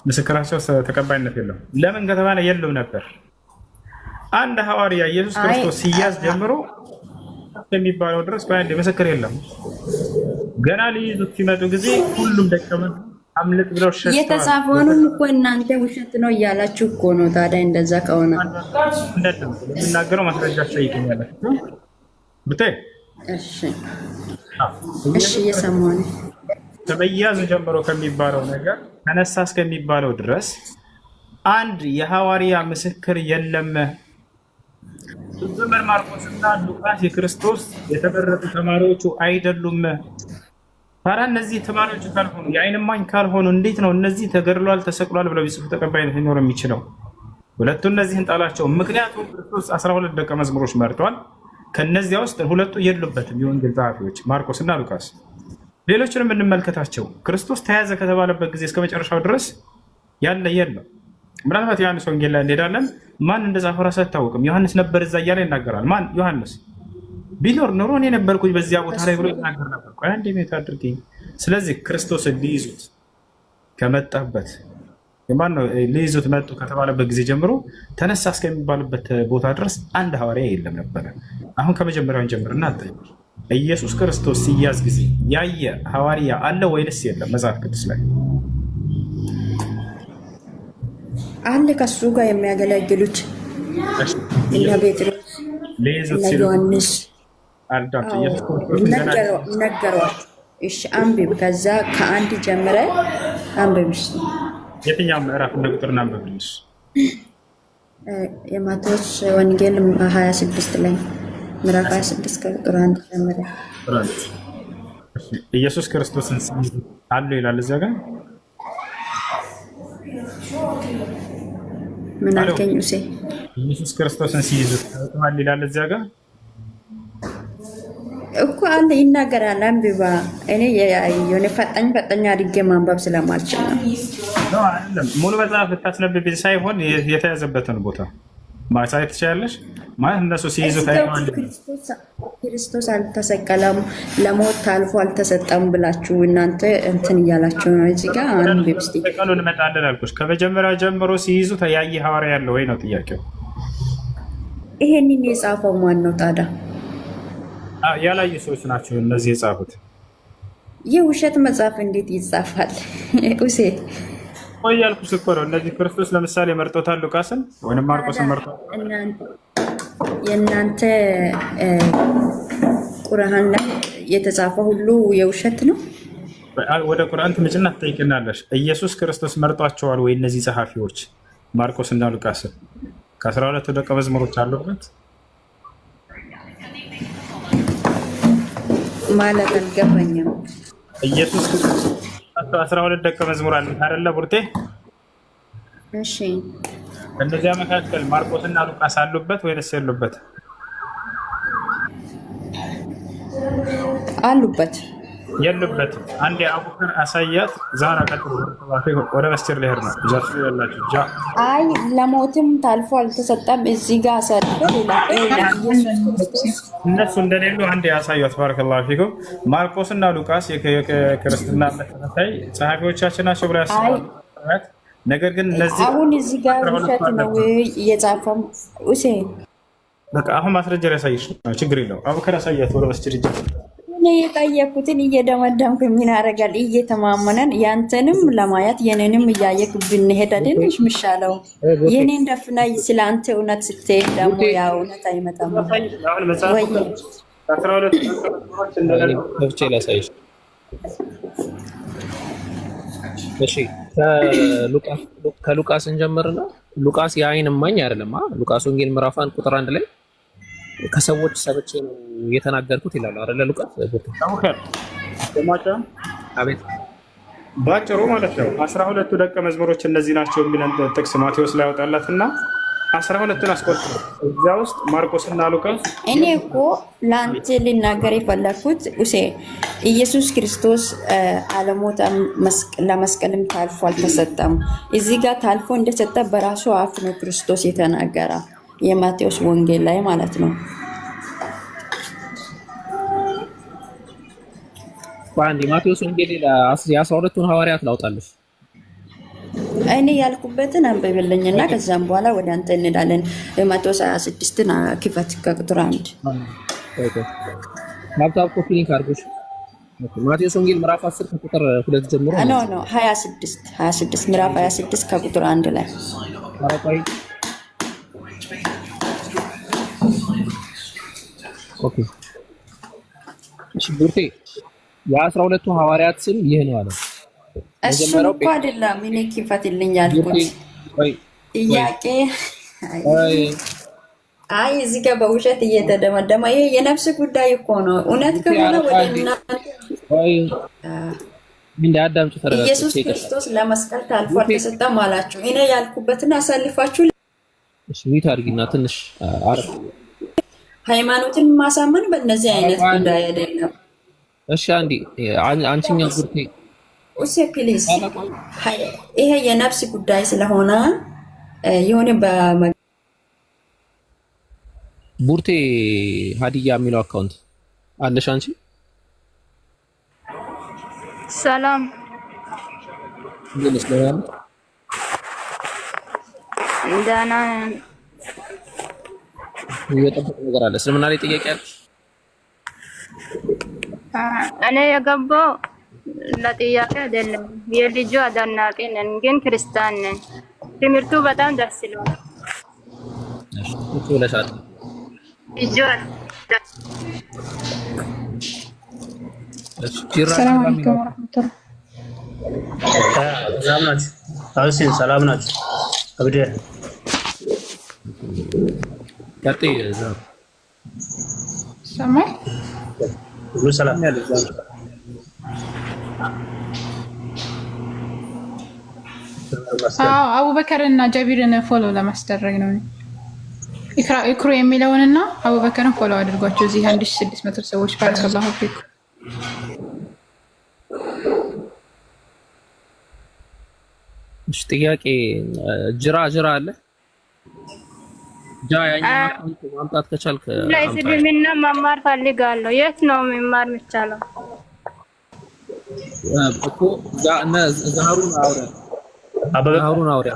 ምስክራቸው ተቀባይነት የለውም። ለምን ከተባለ የሉም ነበር። አንድ ሐዋርያ ኢየሱስ ክርስቶስ ሲያዝ ጀምሮ የሚባለው ድረስ በአንድ ምስክር የለም። ገና ሊይዙት ሲመጡ ጊዜ ሁሉም ደቀ መዛሙርት አምልጥ ብለው ሸሽተዋል። የተጻፈውንም እኮ እናንተ ውሸት ነው እያላችሁ እኮ ነው። ታዲያ እንደዛ ከሆነ የምናገረው ማስረጃቸው ይገኛል። ብታይ እሺ እየሰማሁ ነው። ከመያዙ ጀምሮ ከሚባለው ነገር ተነሳ እስከሚባለው ድረስ አንድ የሐዋርያ ምስክር የለም። ዘመን ማርቆስና ሉቃስ የክርስቶስ የተመረጡ ተማሪዎቹ አይደሉም። ታዲያ እነዚህ ተማሪዎች ካልሆኑ የዓይን እማኝ ካልሆኑ እንዴት ነው እነዚህ ተገድሏል ተሰቅሏል ብለው ቢጽፉ ተቀባይነት ሊኖር የሚችለው? ሁለቱ እነዚህን ጣላቸው። ምክንያቱም ክርስቶስ 12 ደቀ መዝሙሮች መርጧል። ከነዚያ ውስጥ ሁለቱ የሉበትም፣ የወንጌል ጸሐፊዎች ማርቆስና ሉቃስ። ሌሎችንም እንመልከታቸው። ክርስቶስ ተያዘ ከተባለበት ጊዜ እስከ መጨረሻው ድረስ ያለ የለም። ምናልባት ዮሐንስ ወንጌል ላይ እንሄዳለን። ማን እንደጻፈው ራሱ አይታወቅም። ዮሐንስ ነበር እዛ እያለ ይናገራል። ማን? ዮሐንስ ቢኖር ኖሮ እኔ ነበርኩኝ በዚያ ቦታ ላይ ብሎ ይናገር ነበር። ቆይ አንዴ ሜት አድርገኝ። ስለዚህ ክርስቶስን ሊይዙት ከመጣበት የማን ነው ሊይዙት መጡ ከተባለበት ጊዜ ጀምሮ ተነሳ እስከሚባልበት ቦታ ድረስ አንድ ሐዋርያ የለም ነበረ። አሁን ከመጀመሪያውን ጀምርና አጠ ኢየሱስ ክርስቶስ ሲያዝ ጊዜ ያየ ሐዋርያ አለ ወይንስ የለም? መጽሐፍ ቅዱስ ላይ አለ ከሱ ጋር የሚያገለግሉት እነ ጴጥሮስ እነ ዮሐንስ ነገሯት። እሺ አንብብ። ከዛ ከአንድ ጀምረ አንብብ። የትኛው ምዕራፍ እንደ ቁጥርና አንብብልሽ? የማቴዎስ ወንጌል 26 ላይ ምዕራፍ 26 ከቁጥር 1 ጀምረ ኢየሱስ ክርስቶስን አሉ ይላል እዚያ ጋር። ምን አልከኝ? ኡሴ ኢየሱስ ክርስቶስን ሲይዙት ተዋል ይላል እዚያ ጋር እኮ አለ ይናገራል። አንብባ። እኔ የሆነ ፈጠኝ አድርጌ ማንበብ ስለማልችል ነው። አይደለም ሙሉ መጽሐፍ ልታስነብብ ሳይሆን የተያዘበትን ቦታ ማሳየት ትችላለሽ። ማለት እነሱ ሲይዙት አይተዋል። ክርስቶስ አልተሰቀለም፣ ለሞት ታልፎ አልተሰጠም ብላችሁ እናንተ እንትን እያላችሁ ነው። እዚህ ጋር አንብብ እስቲ። ቀኑን እንመጣለን አልኩሽ። ከመጀመሪያው ጀምሮ ሲይዙት ያየ ሐዋርያ ያለ ወይ ነው ጥያቄው። ይሄንን የጻፈው ማን ነው ታዲያ? ያላዩ ሰዎች ናቸው እነዚህ የጻፉት። የውሸት መጽሐፍ እንዴት ይጻፋል? ኡሴ ቆይ ያልኩሽ እኮ ነው። እነዚህ ክርስቶስ ለምሳሌ መርጦታል ሉቃስን ወይንም ማርቆስን መርጦታል። የእናንተ ቁርአን ላይ የተጻፈ ሁሉ የውሸት ነው። ወደ ቁርአን ትምጭና ትጠይቅናለሽ። ኢየሱስ ክርስቶስ መርጧቸዋል ወይ እነዚህ ጸሐፊዎች ማርቆስና ሉቃስን? ከ12 ደቀ መዝሙሮች አሉበት ማለት አልገባኝም። ኢየሱስ ክርስቶስ 12 ደቀ መዝሙር አሉት አይደለ ቡርቴ? እሺ እነዚያ መካከል ማርቆስና ሉቃስ አሉበት ወይስ የሉበት? አሉበት። የሉበት። አንዴ አቡበክር አሳያት። ዛራ ቀጥሎ ወደ መስጂድ ልሄድ ነው። ጃሱ ያላችሁ ጃ አይ ለሞትም ታልፎ አልተሰጠም። እዚህ ጋር አሳልፎ እነሱ እንደሌሉ አንዴ ያሳያት። ባረከላሁ ፊኩም። ማርቆስና ሉቃስ የክርስትና ተከታይ ጸሐፊዎቻችን ናቸው ብለው ያስባሉ። ነገር ግን እነዚህ አሁን እዚህ ጋር ውሸት ነው እየጻፈው ኡሴ በቃ አሁን ማስረጃ ያሳይሽ ነው። ችግር የለው። አቡበክር አሳያት ወደ መስጂድ ጃ እኔ የጠየኩትን እየደመደምኩ ምን ያደርጋል? እየተማመነን ያንተንም ለማየት የኔንም እያየክ ብንሄድ አይደልሽ ምሻለው? የኔን ደፍና ስለ አንተ እውነት ስትሄድ ደግሞ ያ እውነት አይመጣም ወይ? እሺ ከሉቃስ እንጀምርና ሉቃስ የዓይን እማኝ አይደለም። ሉቃስ ወንጌል ምዕራፍ 1 ቁጥር 1 ላይ ከሰዎች ሰብቼ ነው የተናገርኩት ይላል አይደለ? ሉቃስ አቤት ባጭሩ ማለት ነው 12ቱ ደቀ መዝሙሮች እነዚህ ናቸው የሚለን ጥቅስ ማቴዎስ ላይ ያወጣላትና 12ቱን አስቆጥሮ እዚያ ውስጥ ማርቆስና ሉቃስ። እኔ እኮ ለአንተ ልናገር የፈለኩት ኡሴ ኢየሱስ ክርስቶስ አለሞታም ለመስቀልም ታልፎ አልተሰጠም። እዚህ ጋር ታልፎ እንደሰጠ በራሱ አፍ ነው ክርስቶስ የተናገረ የማቴዎስ ወንጌል ላይ ማለት ነው። በአንድ ማቴዎስ ወንጌል የ12ቱን ሐዋርያት ላውጣልሽ። እኔ ያልኩበትን አንብብልኝና ከዛም በኋላ ወደ አንተ እንሄዳለን። 126ን ክፈት ከቁጥር 1 ታብታብ ኮፒ ሊንክ አድርጎሽ ማቴዎስ ወንጌል ምዕራፍ 10 ከቁጥር 2 ጀምሮ ኖ 26 ምዕራፍ 26 ከቁጥር 1 ላይ ኦኬ። እሺ ቡርቴ የ12ቱ ሐዋርያት ስም ይህ ነው አለ። እሱ እኮ አይደለም እኔ ክፈትልኝ ያልኩት ጥያቄ። አይ እዚህ ጋር በውሸት እየተደመደመ ይሄ የነፍስ ጉዳይ እኮ ነው። እውነት ከሆነ ወደ እናንተ ምን አዳምጪ ተረጋግጠሽ ኢየሱስ ክርስቶስ ለመስቀል ታልፎ አልተሰጠም አላችሁ። እኔ ያልኩበትን አሳልፋችሁ እሺ ዊት አድርጊና ትንሽ አረፍ ሃይማኖትን ማሳመን በእነዚህ አይነት ጉዳይ አይደለም። እሺ አንቺኛ ቡርቴ ኡሴ ፕሊዝ ይሄ የነፍስ ጉዳይ ስለሆነ የሆነ ቡርቴ ሀዲያ የሚለው አካውንት አለሽ አንቺ? ሰላም እንዴት ነው? ደህና የጠበቅ ነገር አለ። እስልምና ላይ ጥያቄ አለሽ? እኔ የገባው ለጥያቄ አይደለም። የልጁ አድናቂ ነኝ፣ ግን ክርስቲያን ነኝ። ትምህርቱ በጣም ደስ ይላል። እሺ ወለሻት ልጁ ሰላም አለይኩም ወራህመቱላህ። ሰላም ናችሁ? አውሲን ሰላም ናችሁ? አብደ ያጤ ዛ ሰማይ ሁሉ ሰላም አቡበከርና ጀቢርን ፎሎ ለማስደረግ ነው። ኢክሩ የሚለውንና አቡበከርን ፎሎ አድርጓቸው። እዚህ 1600 ሰዎች ባረከላሁ ፊክ። እሺ ጥያቄ ጅራ አለ ያኛው አካውንት ማምጣት ከቻልክ ለእስልምና መማር ፈልጋለሁ። የት ነው መማር የሚቻለው? እኮ ዛሩን አውሪያ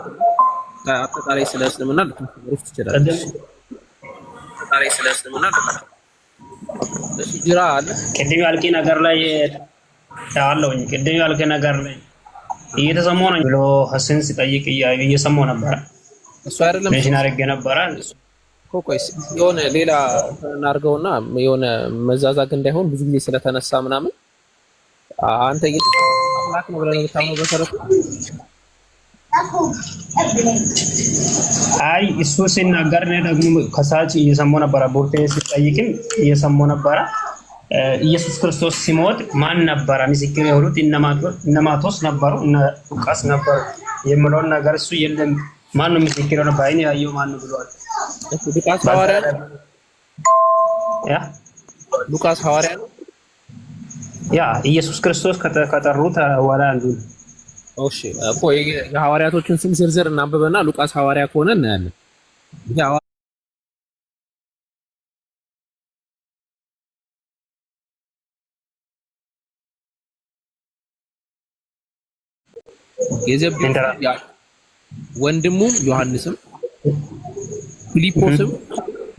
አጠቃላይ ስለ እስልምና ልትመክሩት ትችላለህ። ጅራ አለ ቅድም ያልከ ነገር ላይ ያለውኝ ቅድም ያልከ ነገር ላይ እየተሰማው ነው ብሎ ሐሰን ሲጠይቅ እየሰማው ነበር። እሱ አይደለም ሜንሽን አድርጌ ነበረ። ኮኮይስ የሆነ ሌላ እናርገውና የሆነ መዛዛግ እንዳይሆን ብዙ ጊዜ ስለተነሳ ምናምን አንተ አምላክ ነው ብለህ የምታምነው በሰረቱ? አይ እሱ ሲናገር ነው ደግሞ ከሳች እየሰማው ነበረ። ቡርቴ ሲጠይቅም እየሰማው ነበረ። ኢየሱስ ክርስቶስ ሲሞት ማን ነበረ ምስክር የሆኑት? እነማቶስ ነበሩ፣ እነ ሉቃስ ነበሩ የሚለውን ነገር እሱ የለም። ማን ነው ምስክር የሆነ? ባይኔ ያየው ማን ነው ብሏል? ሉቃስ ሐዋርያ ሉቃስ ሐዋርያ ያ ኢየሱስ ክርስቶስ ከጠሩት ወላ አንዱ። እሺ እኮ የሐዋርያቶችን ስም ዝርዝር እናንብበና ሉቃስ ሐዋርያ ከሆነ እናያለን። የዘብዴዎስ ወንድሙ ዮሐንስም ፊሊጶስም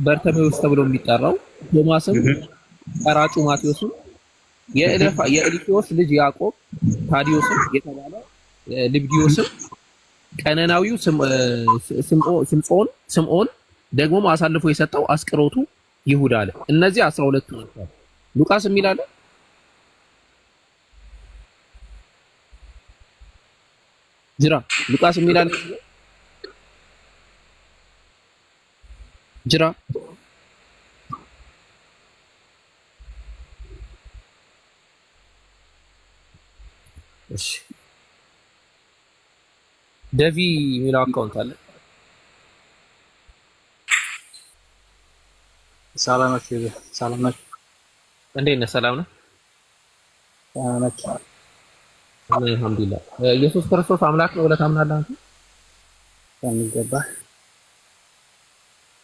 በርተሜዎስ ተብሎ የሚጠራው ቶማስም ቀራጩ ማቴዎስም የእልፍዮስ ልጅ ያዕቆብ ታዲዮስም የተባለ ልብዲዮስም ቀነናዊው ስምዖን ደግሞም አሳልፎ የሰጠው አስቆሮቱ ይሁዳ አለ። እነዚህ 12 ናቸው። ሉቃስ የሚል አለ? ጅራ ሉቃስ የሚል አለ? ጅራ እሺ ደቪ የሚለው አካውንት አለ? ሰላም ናችሁ? እንዴት ነህ? ሰላም ነህ? አልሐምዱሊላህ። ኢየሱስ ክርስቶስ አምላክ ነው ብለህ ታምናለህ አንተ? የሚገባ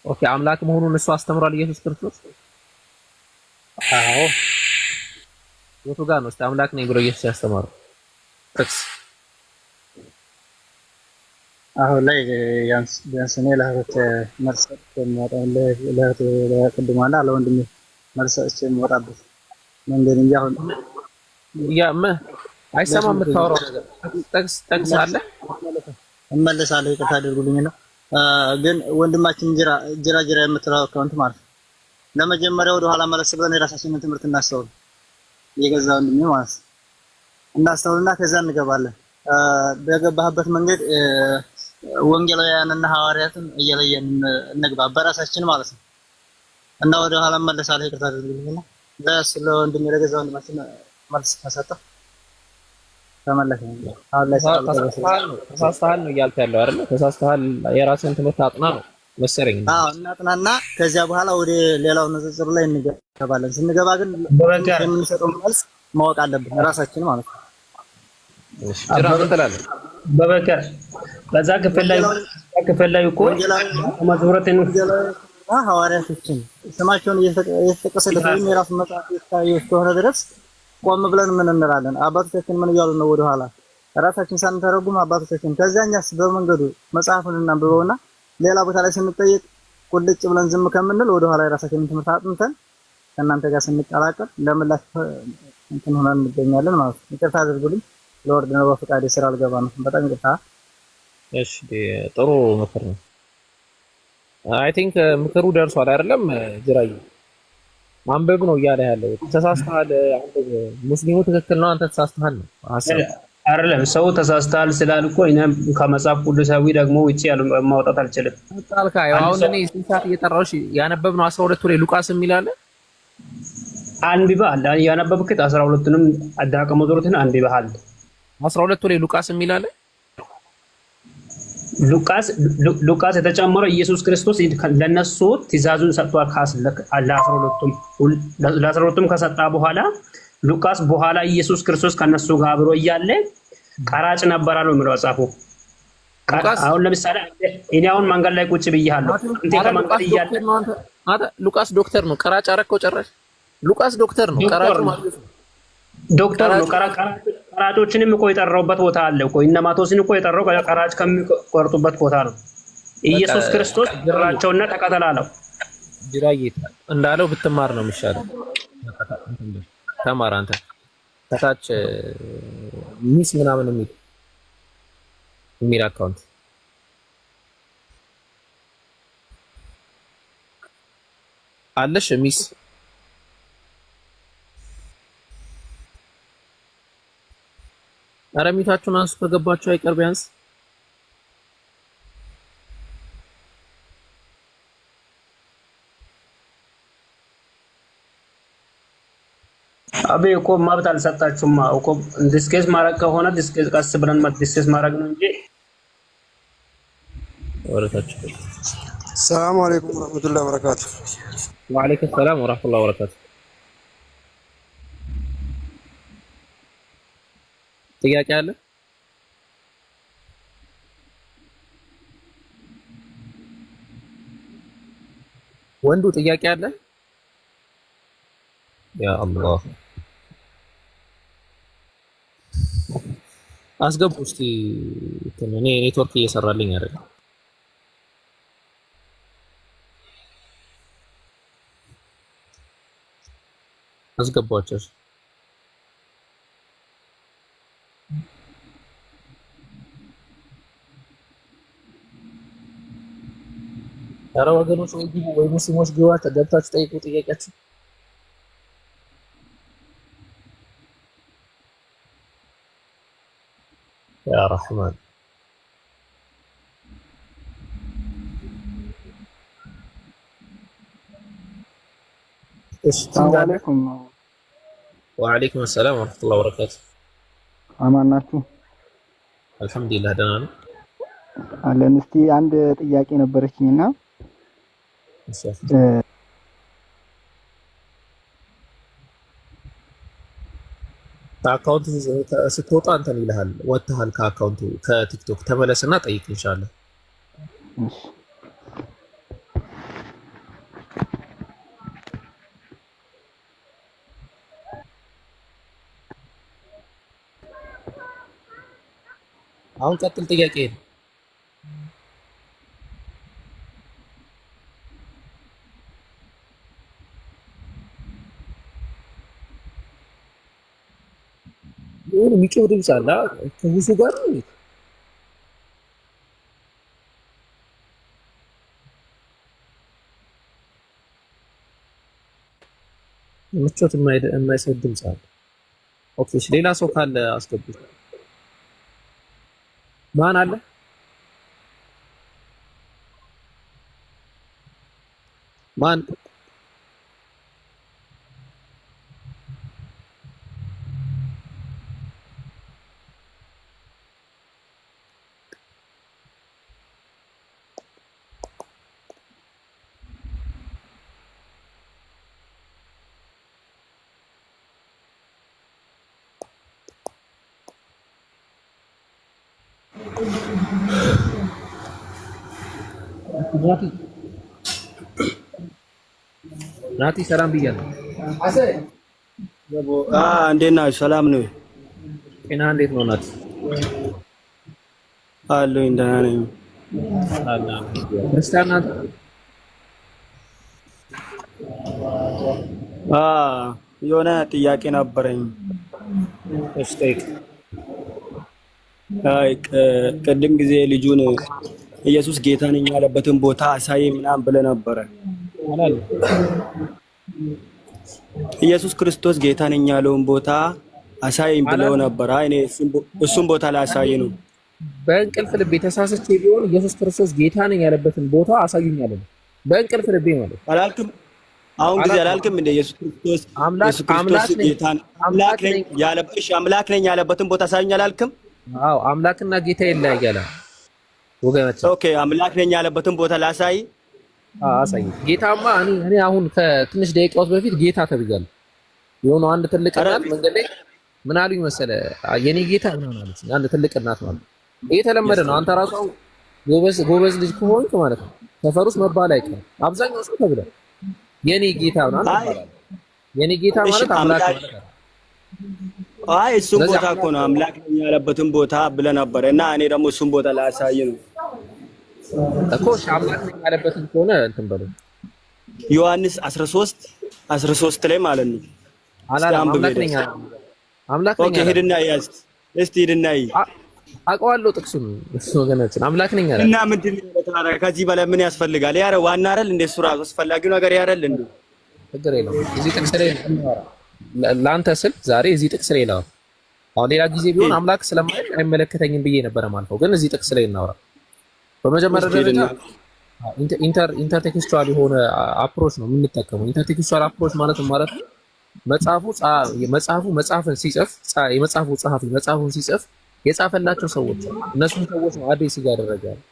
ኦኬ። አምላክ መሆኑን እሱ አስተምሯል ኢየሱስ ክርስቶስ? አዎ። የቱ ጋር ነው እስቲ አምላክ ነኝ ብሎ ኢየሱስ ያስተማረው ጥቅስ? አሁን ላይ ቢያንስ እኔ ለእህት መልስ ሰጥቼ የምወጣው ለእህት ለቅድሟ እና ለወንድሜ መልስ ሰጥቼ የምወጣበት መንገድ እንጂ አሁን አይሰማም የምታወራው ነገር ጠቅስ አለ እመለሳለሁ። ይቅርታ አድርጉልኝና ግን ወንድማችን ጅራ የምትለው አካውንት ማለት ነው ለመጀመሪያ ወደ ኋላ መለስ ብለን የራሳችንን ትምህርት እናስተውል። የገዛ ወንድሜ ማለት ነው እናስተውልና ከዛ እንገባለን። በገባህበት መንገድ ወንጌላውያንና ሐዋርያትን እየለየን እንግባ በራሳችን ማለት ነው እና ወደ ኋላ መለሳለሁ። ይቅርታ አድርጉልኝና ለወንድሜ ለገዛ ወንድማችን መልስ ከሰጠው ተመለሰ። አሁን ላይ ተሳስተሃል ነው እያልክ ያለው አይደል? ተሳስተሃል የራስህን ትምህርት አጥና ነው መሰለኝ። አዎ እናጥናና ከዚያ በኋላ ወደ ሌላው ንጽጽር ላይ እንገባለን። ስንገባ ግን የምንሰጠው መልስ ማወቅ አለብን ራሳችን ማለት ነው። እሺ ጅራ ምን ትላለህ? በበከር በዛ ክፍል ላይ እኮ መዝሙረትን ሐዋርያቶችን ስማቸውን እየተጠቀሰለት ወይም የራሱ መጽሐፍ የታየው እስከሆነ ድረስ ቆም ብለን ምን እንላለን? አባቶቻችን ምን እያሉ ነው? ወደኋላ ራሳችን ሳንተረጉም አባቶቻችን ከዚያኛስ በመንገዱ መጽሐፉን እናንብበውና ሌላ ቦታ ላይ ስንጠይቅ ቁልጭ ብለን ዝም ከምንል ወደኋላ የራሳችንን ትምህርት አጥንተን ከእናንተ ጋር ስንቀላቀል ለምላሽ እንትን ሆነን እንገኛለን ማለት ነው። ይቅርታ አድርጉልኝ። ለወርድ ነው በፈቃዴ ስራ አልገባ ነው። በጣም ይቅርታ። እሺ ጥሩ ምክር ነው። አይ ቲንክ ምክሩ ደርሷል አይደለም? ጅራዬ ማንበብ ነው እያለ ያለው። ተሳስተሃል። ሙስሊሙ ትክክል ነው፣ አንተ ተሳስተሃል ነው ሐሳብ አይደለም። ሰው ተሳስተሃል ስላልኩ እኔም ከመጽሐፍ ቅዱሳዊ ደግሞ ውጪ ያለው ማውጣት አልችልም። ታልካ አሁን እኔ ስንት እየጠራሁሽ ያነበብነው 12 ላይ ሉቃስ የሚል አለ አንብበሃል። ያነበብክት 12ንም አዳቀ መዝሙሩትን አንብበሃል። 12 ላይ ሉቃስ የሚል አለ። ሉቃስ የተጨመረው ኢየሱስ ክርስቶስ ለነሱ ትእዛዙን ሰጥቷል። ለ12ቱም ከሰጣ በኋላ ሉቃስ በኋላ ኢየሱስ ክርስቶስ ከነሱ ጋር አብሮ እያለ ቀራጭ ነበረ ነው የሚለው ጻፉ። አሁን ለምሳሌ እኔ አሁን መንገድ ላይ ቁጭ ብያለሁ። እንዴ ከመንገድ እያለ ሉቃስ ዶክተር ነው፣ ቀራጭ አረከው ጨረሽ። ሉቃስ ዶክተር ነው፣ ቀራጭ ማለት ነው። ዶክተር ነው። ቀራጮችንም እኮ የጠራውበት ቦታ አለ እኮ። እነ ማቶስን እኮ የጠራው ቀራጭ ከሚቆርጡበት ቦታ ነው። ኢየሱስ ክርስቶስ ጅራቸውና ተከተላለው። ጅራዬ እንዳለው ብትማር ነው የሚሻለው። ተማር አንተ ከታች ሚስ ምናምን የሚል አካውንት አለሽ ሚስ አረሚታችሁን አንሱ ከገባችሁ አይቀር ቢያንስ አቤ እኮ ማብት አልሰጣችሁም እኮ። ዲስከስ ማድረግ ከሆነ ዲስከስ ቀስ ብለን ዲስከስ ማድረግ ነው እንጂ ወረታችሁ። ሰላም አለይኩም ወራህመቱላሂ ወበረካቱ። ወአለይኩም ሰላም ወራህመቱላሂ ወበረካቱ። ጥያቄ አለ? ወንዱ ጥያቄ አለ? ያ አላህ አስገቡ እስቲ። እኔ ኔትወርክ እየሰራልኝ አይደለም። አስገቧቸው። ኧረ ወገኖች ወይ ግቡ፣ ወይ ሙስሊሞች ግቡ፣ ገብታችሁ ጠይቁ ጥያቄያችሁ። ያ ረህማን ሰላም አለይኩም። ወአለይኩም ሰላም ወራህመቱላሂ ወበረካቱ። አማን ናችሁ? አልሐምዱሊላህ ደህና ነው አለን። እስቲ አንድ ጥያቄ ነበረችኝና ከአካውንቱ ስትወጣ እንትን ይልሃል፣ ወጥተሃል ከአካውንቱ ከቲክቶክ ተመለስና ጠይቅ ኢንሻአላህ። እሺ አሁን ቀጥል ጥያቄ የሆነ የሚጮህ ድምፅ አለ ከውሱ ጋር ምቾት የማይሰጥ ድምፅ አለ። ኦኬ ሌላ ሰው ካለ አስገቡ። ማን አለ? ማን ናቲ ሰላም ብያለሁ። እንዴት ናችሁ? ሰላም ነው? ጤና እንዴት ነው ናቲ? አለሁኝ ደህና ነኝ። ክርስቲያን ናት? የሆነ ጥያቄ ነበረኝ። እሺ ቅድም ጊዜ ልጁን ኢየሱስ ጌታ ነኝ ያለበትን ቦታ አሳይ ምናምን ብለህ ነበረ። ኢየሱስ ክርስቶስ ጌታ ነኝ ያለውን ቦታ አሳይኝ ብለው ነበር። እኔ እሱን ቦታ ላሳይ ነው። በእንቅልፍ ልቤ ተሳስቼ ቢሆን ኢየሱስ ክርስቶስ ጌታ ነኝ ያለበትን ቦታ አሳዩኝ አለ። በእንቅልፍ ልቤ ማለት አላልክም? አሁን ጊዜ አላልክም እንደ ኢየሱስ ክርስቶስ አምላክ ነኝ ያለበትን ቦታ አሳዩኝ አላልክም? አዎ አምላክና ጌታ ይለያያል ወገኖች። ኦኬ አምላክ ነኝ ያለበትን ቦታ ላሳይ። አሳይ። ጌታማ እኔ አሁን ከትንሽ ደቂቃዎች በፊት ጌታ ተብያለሁ። የሆነ አንድ ትልቅ እናት መንገድ ላይ ምን አሉኝ መሰለ? የኔ ጌታ ምናምን አለች። አንድ ትልቅ እናት ማለት ይሄ የተለመደ ነው። አንተ ራሱ ጎበዝ ልጅ ከሆንክ ማለት ነው ሰፈር ውስጥ መባል አይቀርም። አብዛኛው ሰው ተብሏል የኔ ጌታ ምናምን ይባላል። የኔ ጌታ ማለት አምላክ ማለት ነው። እሱን ቦታ እኮ ነው አምላክ ነኝ ያለበትን ቦታ ብለህ ነበር እና እኔ ደግሞ እሱን ቦታ ላሳይ ነው እኮ። አምላክ ነኝ ያለበትን ከሆነ እንትን በለው ዮሐንስ 13 ላይ ማለት ነው። አምላክ ነኝ አምላክ ነኝ። ኦኬ ሄድና ያዝ እስቲ ሄድና አውቀዋለሁ ጥቅሱን ወገናችን። አምላክ ነኝ አለ እና ምንድን ነው ታዲያ ከዚህ በላይ ምን ያስፈልጋል? ያረ ዋና አይደል እንደ እሱ ራሱ አስፈላጊው ነገር ያረል እንዴ? ችግር የለውም። እዚህ ጥቅስ ላይ ለአንተ ስል ዛሬ እዚህ ጥቅስ ላይ ነው። አሁን ሌላ ጊዜ ቢሆን አምላክ ስለማይል አይመለከተኝም ብዬ ነበር ማልፈው፣ ግን እዚህ ጥቅስ ላይ እናወራ። በመጀመሪያ ደረጃ ኢንተርቴክስቹዋል የሆነ አፕሮች ነው የምንጠቀመው። ኢንተርቴክስቹዋል አፕሮች ማለት ነው መጽሐፍን ሲጽፍ የመጽሐፉ ጸሐፊ መጽሐፉን ሲጽፍ የጻፈላቸው ሰዎች እነሱን ሰዎች ነው አዲስ እያደረገ ያለው።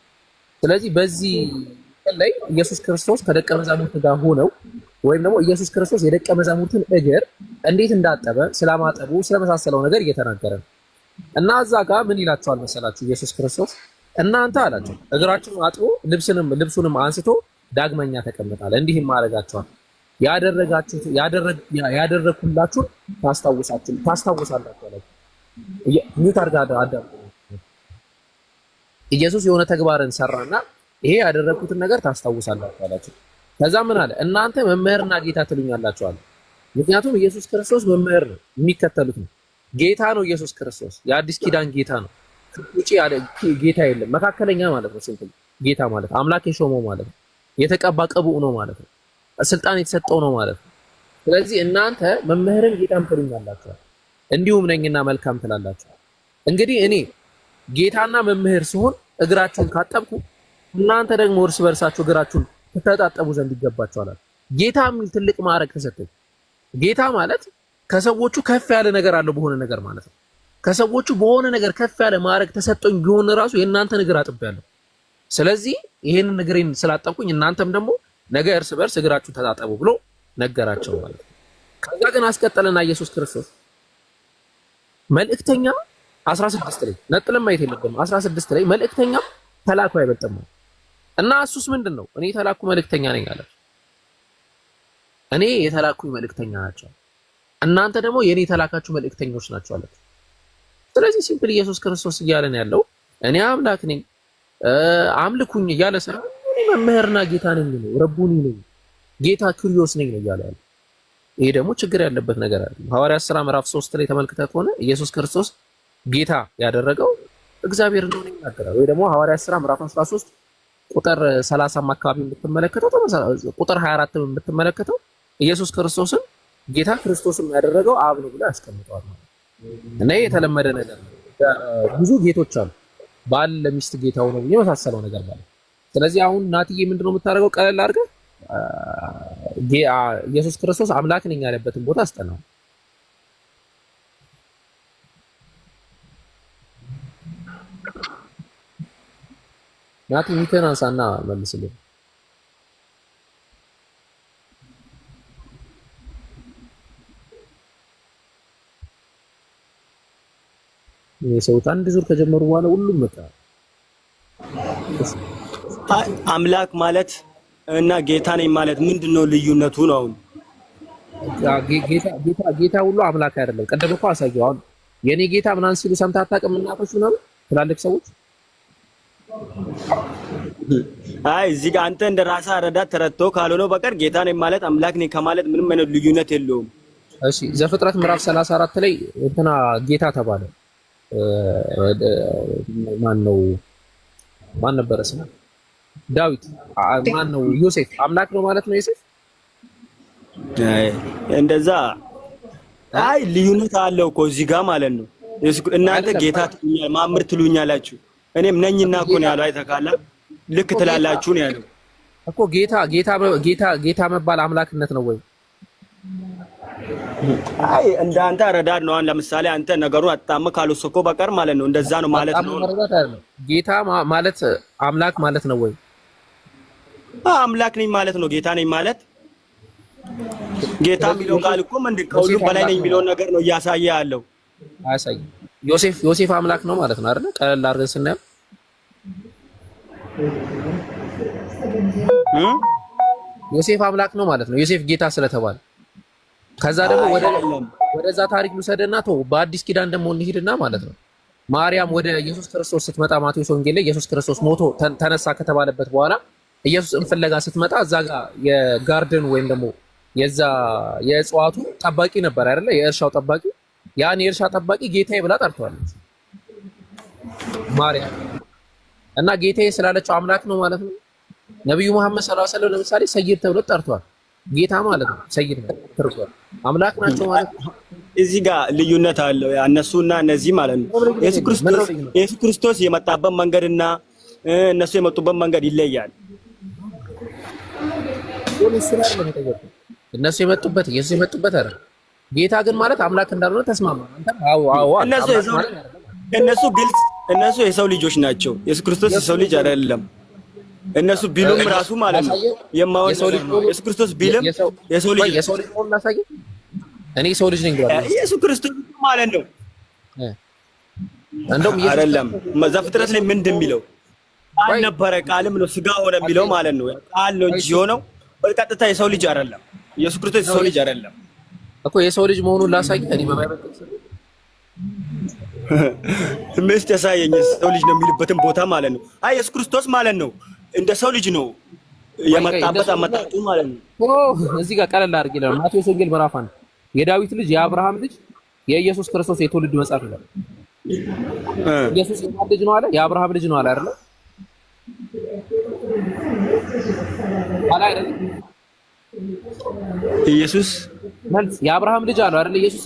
ስለዚህ በዚህ ላይ ኢየሱስ ክርስቶስ ከደቀ መዛሙርት ጋር ሆነው ወይም ደግሞ ኢየሱስ ክርስቶስ የደቀ መዛሙርትን እግር እንዴት እንዳጠበ ስለማጠቡ ስለመሳሰለው ነገር እየተናገረ ነው። እና እዛ ጋር ምን ይላቸዋል መሰላችሁ? ኢየሱስ ክርስቶስ እናንተ አላቸው እግራችሁን አጥቦ ልብሱንም አንስቶ ዳግመኛ ተቀምጣለ። እንዲህም ማድረጋችኋል ያደረኩላችሁን ታስታውሳላችሁ አላቸው። ኢየሱስ የሆነ ተግባርን ሰራና ይሄ ያደረኩትን ነገር ታስታውሳላችሁ አላቸው። ከዛ ምን አለ? እናንተ መምህርና ጌታ ትሉኛላችሁ አለ። ምክንያቱም ኢየሱስ ክርስቶስ መምህር ነው፣ የሚከተሉት ነው። ጌታ ነው ኢየሱስ ክርስቶስ፣ የአዲስ ኪዳን ጌታ ነው። ውጪ ያለ ጌታ የለም። መካከለኛ ማለት ነው። ሲምፕል ጌታ ማለት አምላክ የሾመው ማለት ነው። የተቀባ ቅቡዕ ነው ማለት ነው። ስልጣን የተሰጠው ነው ማለት ነው። ስለዚህ እናንተ መምህርን ጌታም ትሉኛላችሁ እንዲሁም ነኝና መልካም ትላላችሁ። እንግዲህ እኔ ጌታና መምህር ሲሆን እግራችሁን ካጠብኩ እናንተ ደግሞ እርስ በርሳችሁ እግራችሁን ተጣጣቡ ዘንድ ይገባችኋል። ጌታ የሚል ትልቅ ማዕረግ ተሰጠኝ። ጌታ ማለት ከሰዎቹ ከፍ ያለ ነገር አለው በሆነ ነገር ማለት ነው። ከሰዎቹ በሆነ ነገር ከፍ ያለ ማዕረግ ተሰጠኝ ቢሆን ራሱ የእናንተን እግር አጥቤያለሁ። ስለዚህ ይሄንን እግሬን ስላጠብኩኝ እናንተም ደግሞ ነገ እርስ በርስ እግራችሁን ተጣጠቡ ብሎ ነገራቸው ማለት ነው። ከዛ ግን አስቀጠለና ኢየሱስ ክርስቶስ መልእክተኛ 16 ላይ ነጥለም ማየት የለብንም። 16 ላይ መልእክተኛ ተላኩ አይበልጥም እና እሱስ ምንድነው? እኔ የተላኩ መልእክተኛ ነኝ አለ። እኔ የተላኩኝ መልእክተኛ ናቸው፣ እናንተ ደግሞ የኔ የተላካችሁ መልእክተኞች ናቸው አለ። ስለዚህ ሲምፕል ኢየሱስ ክርስቶስ እያለን ያለው እኔ አምላክ ነኝ አምልኩኝ እያለ ሳይሆን እኔ መምህርና ጌታ ነኝ ነው፣ ረቡኒ ነኝ፣ ጌታ ክሪዮስ ነኝ ነው እያለ ያለው። ይሄ ደግሞ ችግር ያለበት ነገር አይደለም። ሐዋርያት ሥራ ምዕራፍ 3 ላይ ተመልክተህ ከሆነ ኢየሱስ ክርስቶስ ጌታ ያደረገው እግዚአብሔር እንደሆነ ይናገራል። ወይ ደግሞ ሐዋርያት ሥራ ምዕራፍ 13 ቁጥር 30 አካባቢ የምትመለከተው ቁጥር 24 የምትመለከተው ኢየሱስ ክርስቶስን ጌታ ክርስቶስን ያደረገው አብ ነው ብሎ ያስቀምጠዋል ማለት እና ይሄ የተለመደ ነገር ነው። ብዙ ጌቶች አሉ። ባል ለሚስት ጌታው ነው የመሳሰለው ነገር ማለት። ስለዚህ አሁን ናትዬ ምንድነው የምታደርገው? ቀለል አድርገህ ኢየሱስ ክርስቶስ አምላክ ነኝ ያለበትን ቦታ አስጠናው። ናቲ ሚተን አንሳና መልስልኝ። የሰውት አንድ ዙር ከጀመሩ በኋላ ሁሉም መጣ። አምላክ ማለት እና ጌታ ነኝ ማለት ምንድነው ልዩነቱ ነው? አሁን ጌታ ሁሉ አምላክ አይደለም። ቀደም እኮ አሳየው። አሁን የኔ ጌታ ምናምን ሲሉ ሰምተህ አታውቅም? እናቶች ነው ትላልቅ ሰዎች። አይ እዚህ ጋር አንተ እንደ ራስህ አረዳድ ተረድቶ ካልሆነ በቀር ጌታ ነኝ ማለት አምላክ ነኝ ከማለት ምንም አይነት ልዩነት የለውም። እሺ ዘፍጥረት ምዕራፍ 34 ላይ እንትና ጌታ ተባለ። ማን ነበረ ስሙ? ዳዊት። ማን ነው? ዮሴፍ አምላክ ነው ማለት ነው ዮሴፍ? እንደዛ አይ ልዩነት አለው እኮ እዚህ ጋር ማለት ነው። እናንተ ጌታ ትሉኛል ማምር ትሉኛላችሁ፣ እኔም ነኝና እኮ ነው ያለው። አይተካላ ልክ ትላላችሁ ነው ያለው እኮ። ጌታ መባል አምላክነት ነው ወይ? አይ እንዳንተ አረዳድ ነው። ለምሳሌ አንተ ነገሩን አጣመ ካልወሰኮ በቀር ማለት ነው እንደዛ ነው ማለት ነው። ጌታ ማለት አምላክ ማለት ነው ወይ? አምላክ ነኝ ማለት ነው። ጌታ ነኝ ማለት ጌታ የሚለው ቃል እኮ ምንድን ከሁሉም በላይ ነኝ የሚለውን ነገር ነው እያሳየ ያለው። አያሳይም። ዮሴፍ አምላክ ነው ማለት ነው አይደል? ቀለል አድርገን ስናየው ዮሴፍ አምላክ ነው ማለት ነው። ዮሴፍ ጌታ ስለተባለ ከዛ ደግሞ ወደዛ ታሪክ ልውሰድና በአዲስ ኪዳን ደግሞ እንሂድና ማለት ነው ማርያም ወደ ኢየሱስ ክርስቶስ ስትመጣ ማቴዎስ ወንጌል ላይ ኢየሱስ ክርስቶስ ሞቶ ተነሳ ከተባለበት በኋላ ኢየሱስን ፍለጋ ስትመጣ እዛ ጋር የጋርደን ወይም ደግሞ የዛ የእጽዋቱ ጠባቂ ነበር አይደለ? የእርሻው ጠባቂ። ያን የእርሻ ጠባቂ ጌታዬ ብላ ጠርተዋለች ማርያም። እና ጌታዬ ስላለችው አምላክ ነው ማለት ነው። ነብዩ መሐመድ ሰለላሁ ዐለይሂ ወሰለም ለምሳሌ ሰይድ ተብሎ ጠርቷል። ጌታ ማለት ነው ሰይድ ነው ትርጓሜ አምላክ ናቸው ማለት ነው። እዚህ ጋር ልዩነት አለው እነሱና እነዚህ ማለት ነው። ኢየሱስ ክርስቶስ የመጣበት መንገድና እነሱ የመጡበት መንገድ ይለያል። እነሱ የመጡበት ኢየሱስ የመጡበት አይደል? ጌታ ግን ማለት አምላክ እንዳልሆነ ተስማማ። እነሱ ግልጽ እነሱ የሰው ልጆች ናቸው። ኢየሱስ ክርስቶስ የሰው ልጅ አይደለም። እነሱ ቢሉም ራሱ ማለት ነው የማወቅ ኢየሱስ ክርስቶስ ቢልም የሰው ልጅ ነው ላሳይ። እኔ ሰው ልጅ ነኝ ብሏል ኢየሱስ ክርስቶስ ማለት ነው። እንደውም አይደለም ዘፍጥረት ላይ ምን እንደሚለው ቃል ነበረ ቃልም ነው ስጋ ሆነ የሚለው ማለት ነው። ቃል ነው እንጂ የሆነው በቀጥታ የሰው ልጅ አይደለም። ኢየሱስ ክርስቶስ የሰው ልጅ አይደለም እኮ የሰው ልጅ መሆኑን ላሳይ። እኔ በባይብል ምስት ያሳየኝ ሰው ልጅ ነው የሚልበትን ቦታ ማለት ነው። አይ ኢየሱስ ክርስቶስ ማለት ነው እንደ ሰው ልጅ ነው የመጣበት አመጣጡ ማለት ነው። እዚህ ጋር ቀለል አድርጌ ነው ማቴዎስ ወንጌል ምዕራፍ 1 የዳዊት ልጅ የአብርሃም ልጅ የኢየሱስ ክርስቶስ የትውልድ መጽሐፍ ይላል። ኢየሱስ የማን ልጅ ነው አለ? የአብርሃም ልጅ ነው አለ አይደል? አላ አይደል? ኢየሱስ ማለት የአብርሃም ልጅ አለው አይደል? ኢየሱስ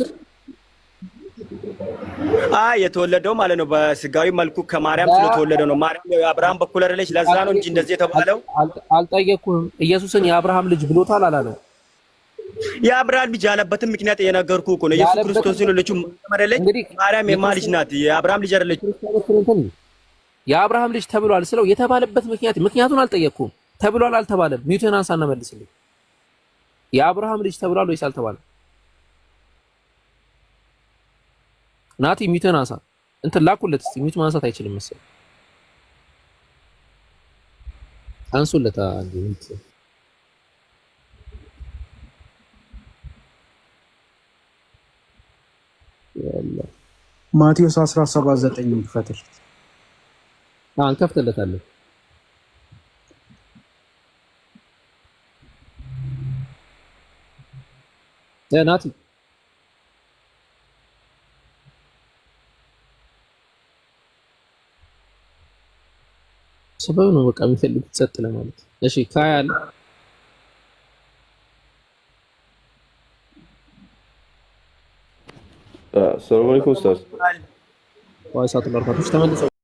የተወለደው ማለት ነው በስጋዊ መልኩ ከማርያም ስለተወለደው ነው። ማርያም የአብርሃም በኩል አይደለች። ለዛ ነው እንጂ እንደዚህ የተባለው። አልጠየቅኩህም። ኢየሱስን የአብርሃም ልጅ ብሎታል አላለው? የአብርሃም ልጅ ያለበትን ምክንያት የነገርኩህ እኮ ነው። ኢየሱስ ክርስቶስ ነው ልጅ ማርያም የማን ልጅ ናት? የአብርሃም ልጅ አይደለች። የአብርሃም ልጅ ተብሏል ስለው የተባለበት ምክንያቱን አልጠየቅኩህም። ተብሏል አልተባለም? ሚውትን አንሳና መልስልኝ። የአብርሃም ልጅ ተብሏል ወይስ አልተባለም? ናቲ ሚውትን አንሳ። እንትን ላኩለት እስቲ። ሚውት ማንሳት አይችልም መሰለኝ። አንሱለት አንዴ ሚውት። ማቴዎስ 17:9 ይፈትልት። እንከፍትለታለን። ናቲ ሰበብ ነው በቃ የሚፈልጉት ጸጥ ለማለት። እሺ ካያል ሰላም አለይኩም ኡስታዝ። ወአለይኩም ሰላም ተመልሰው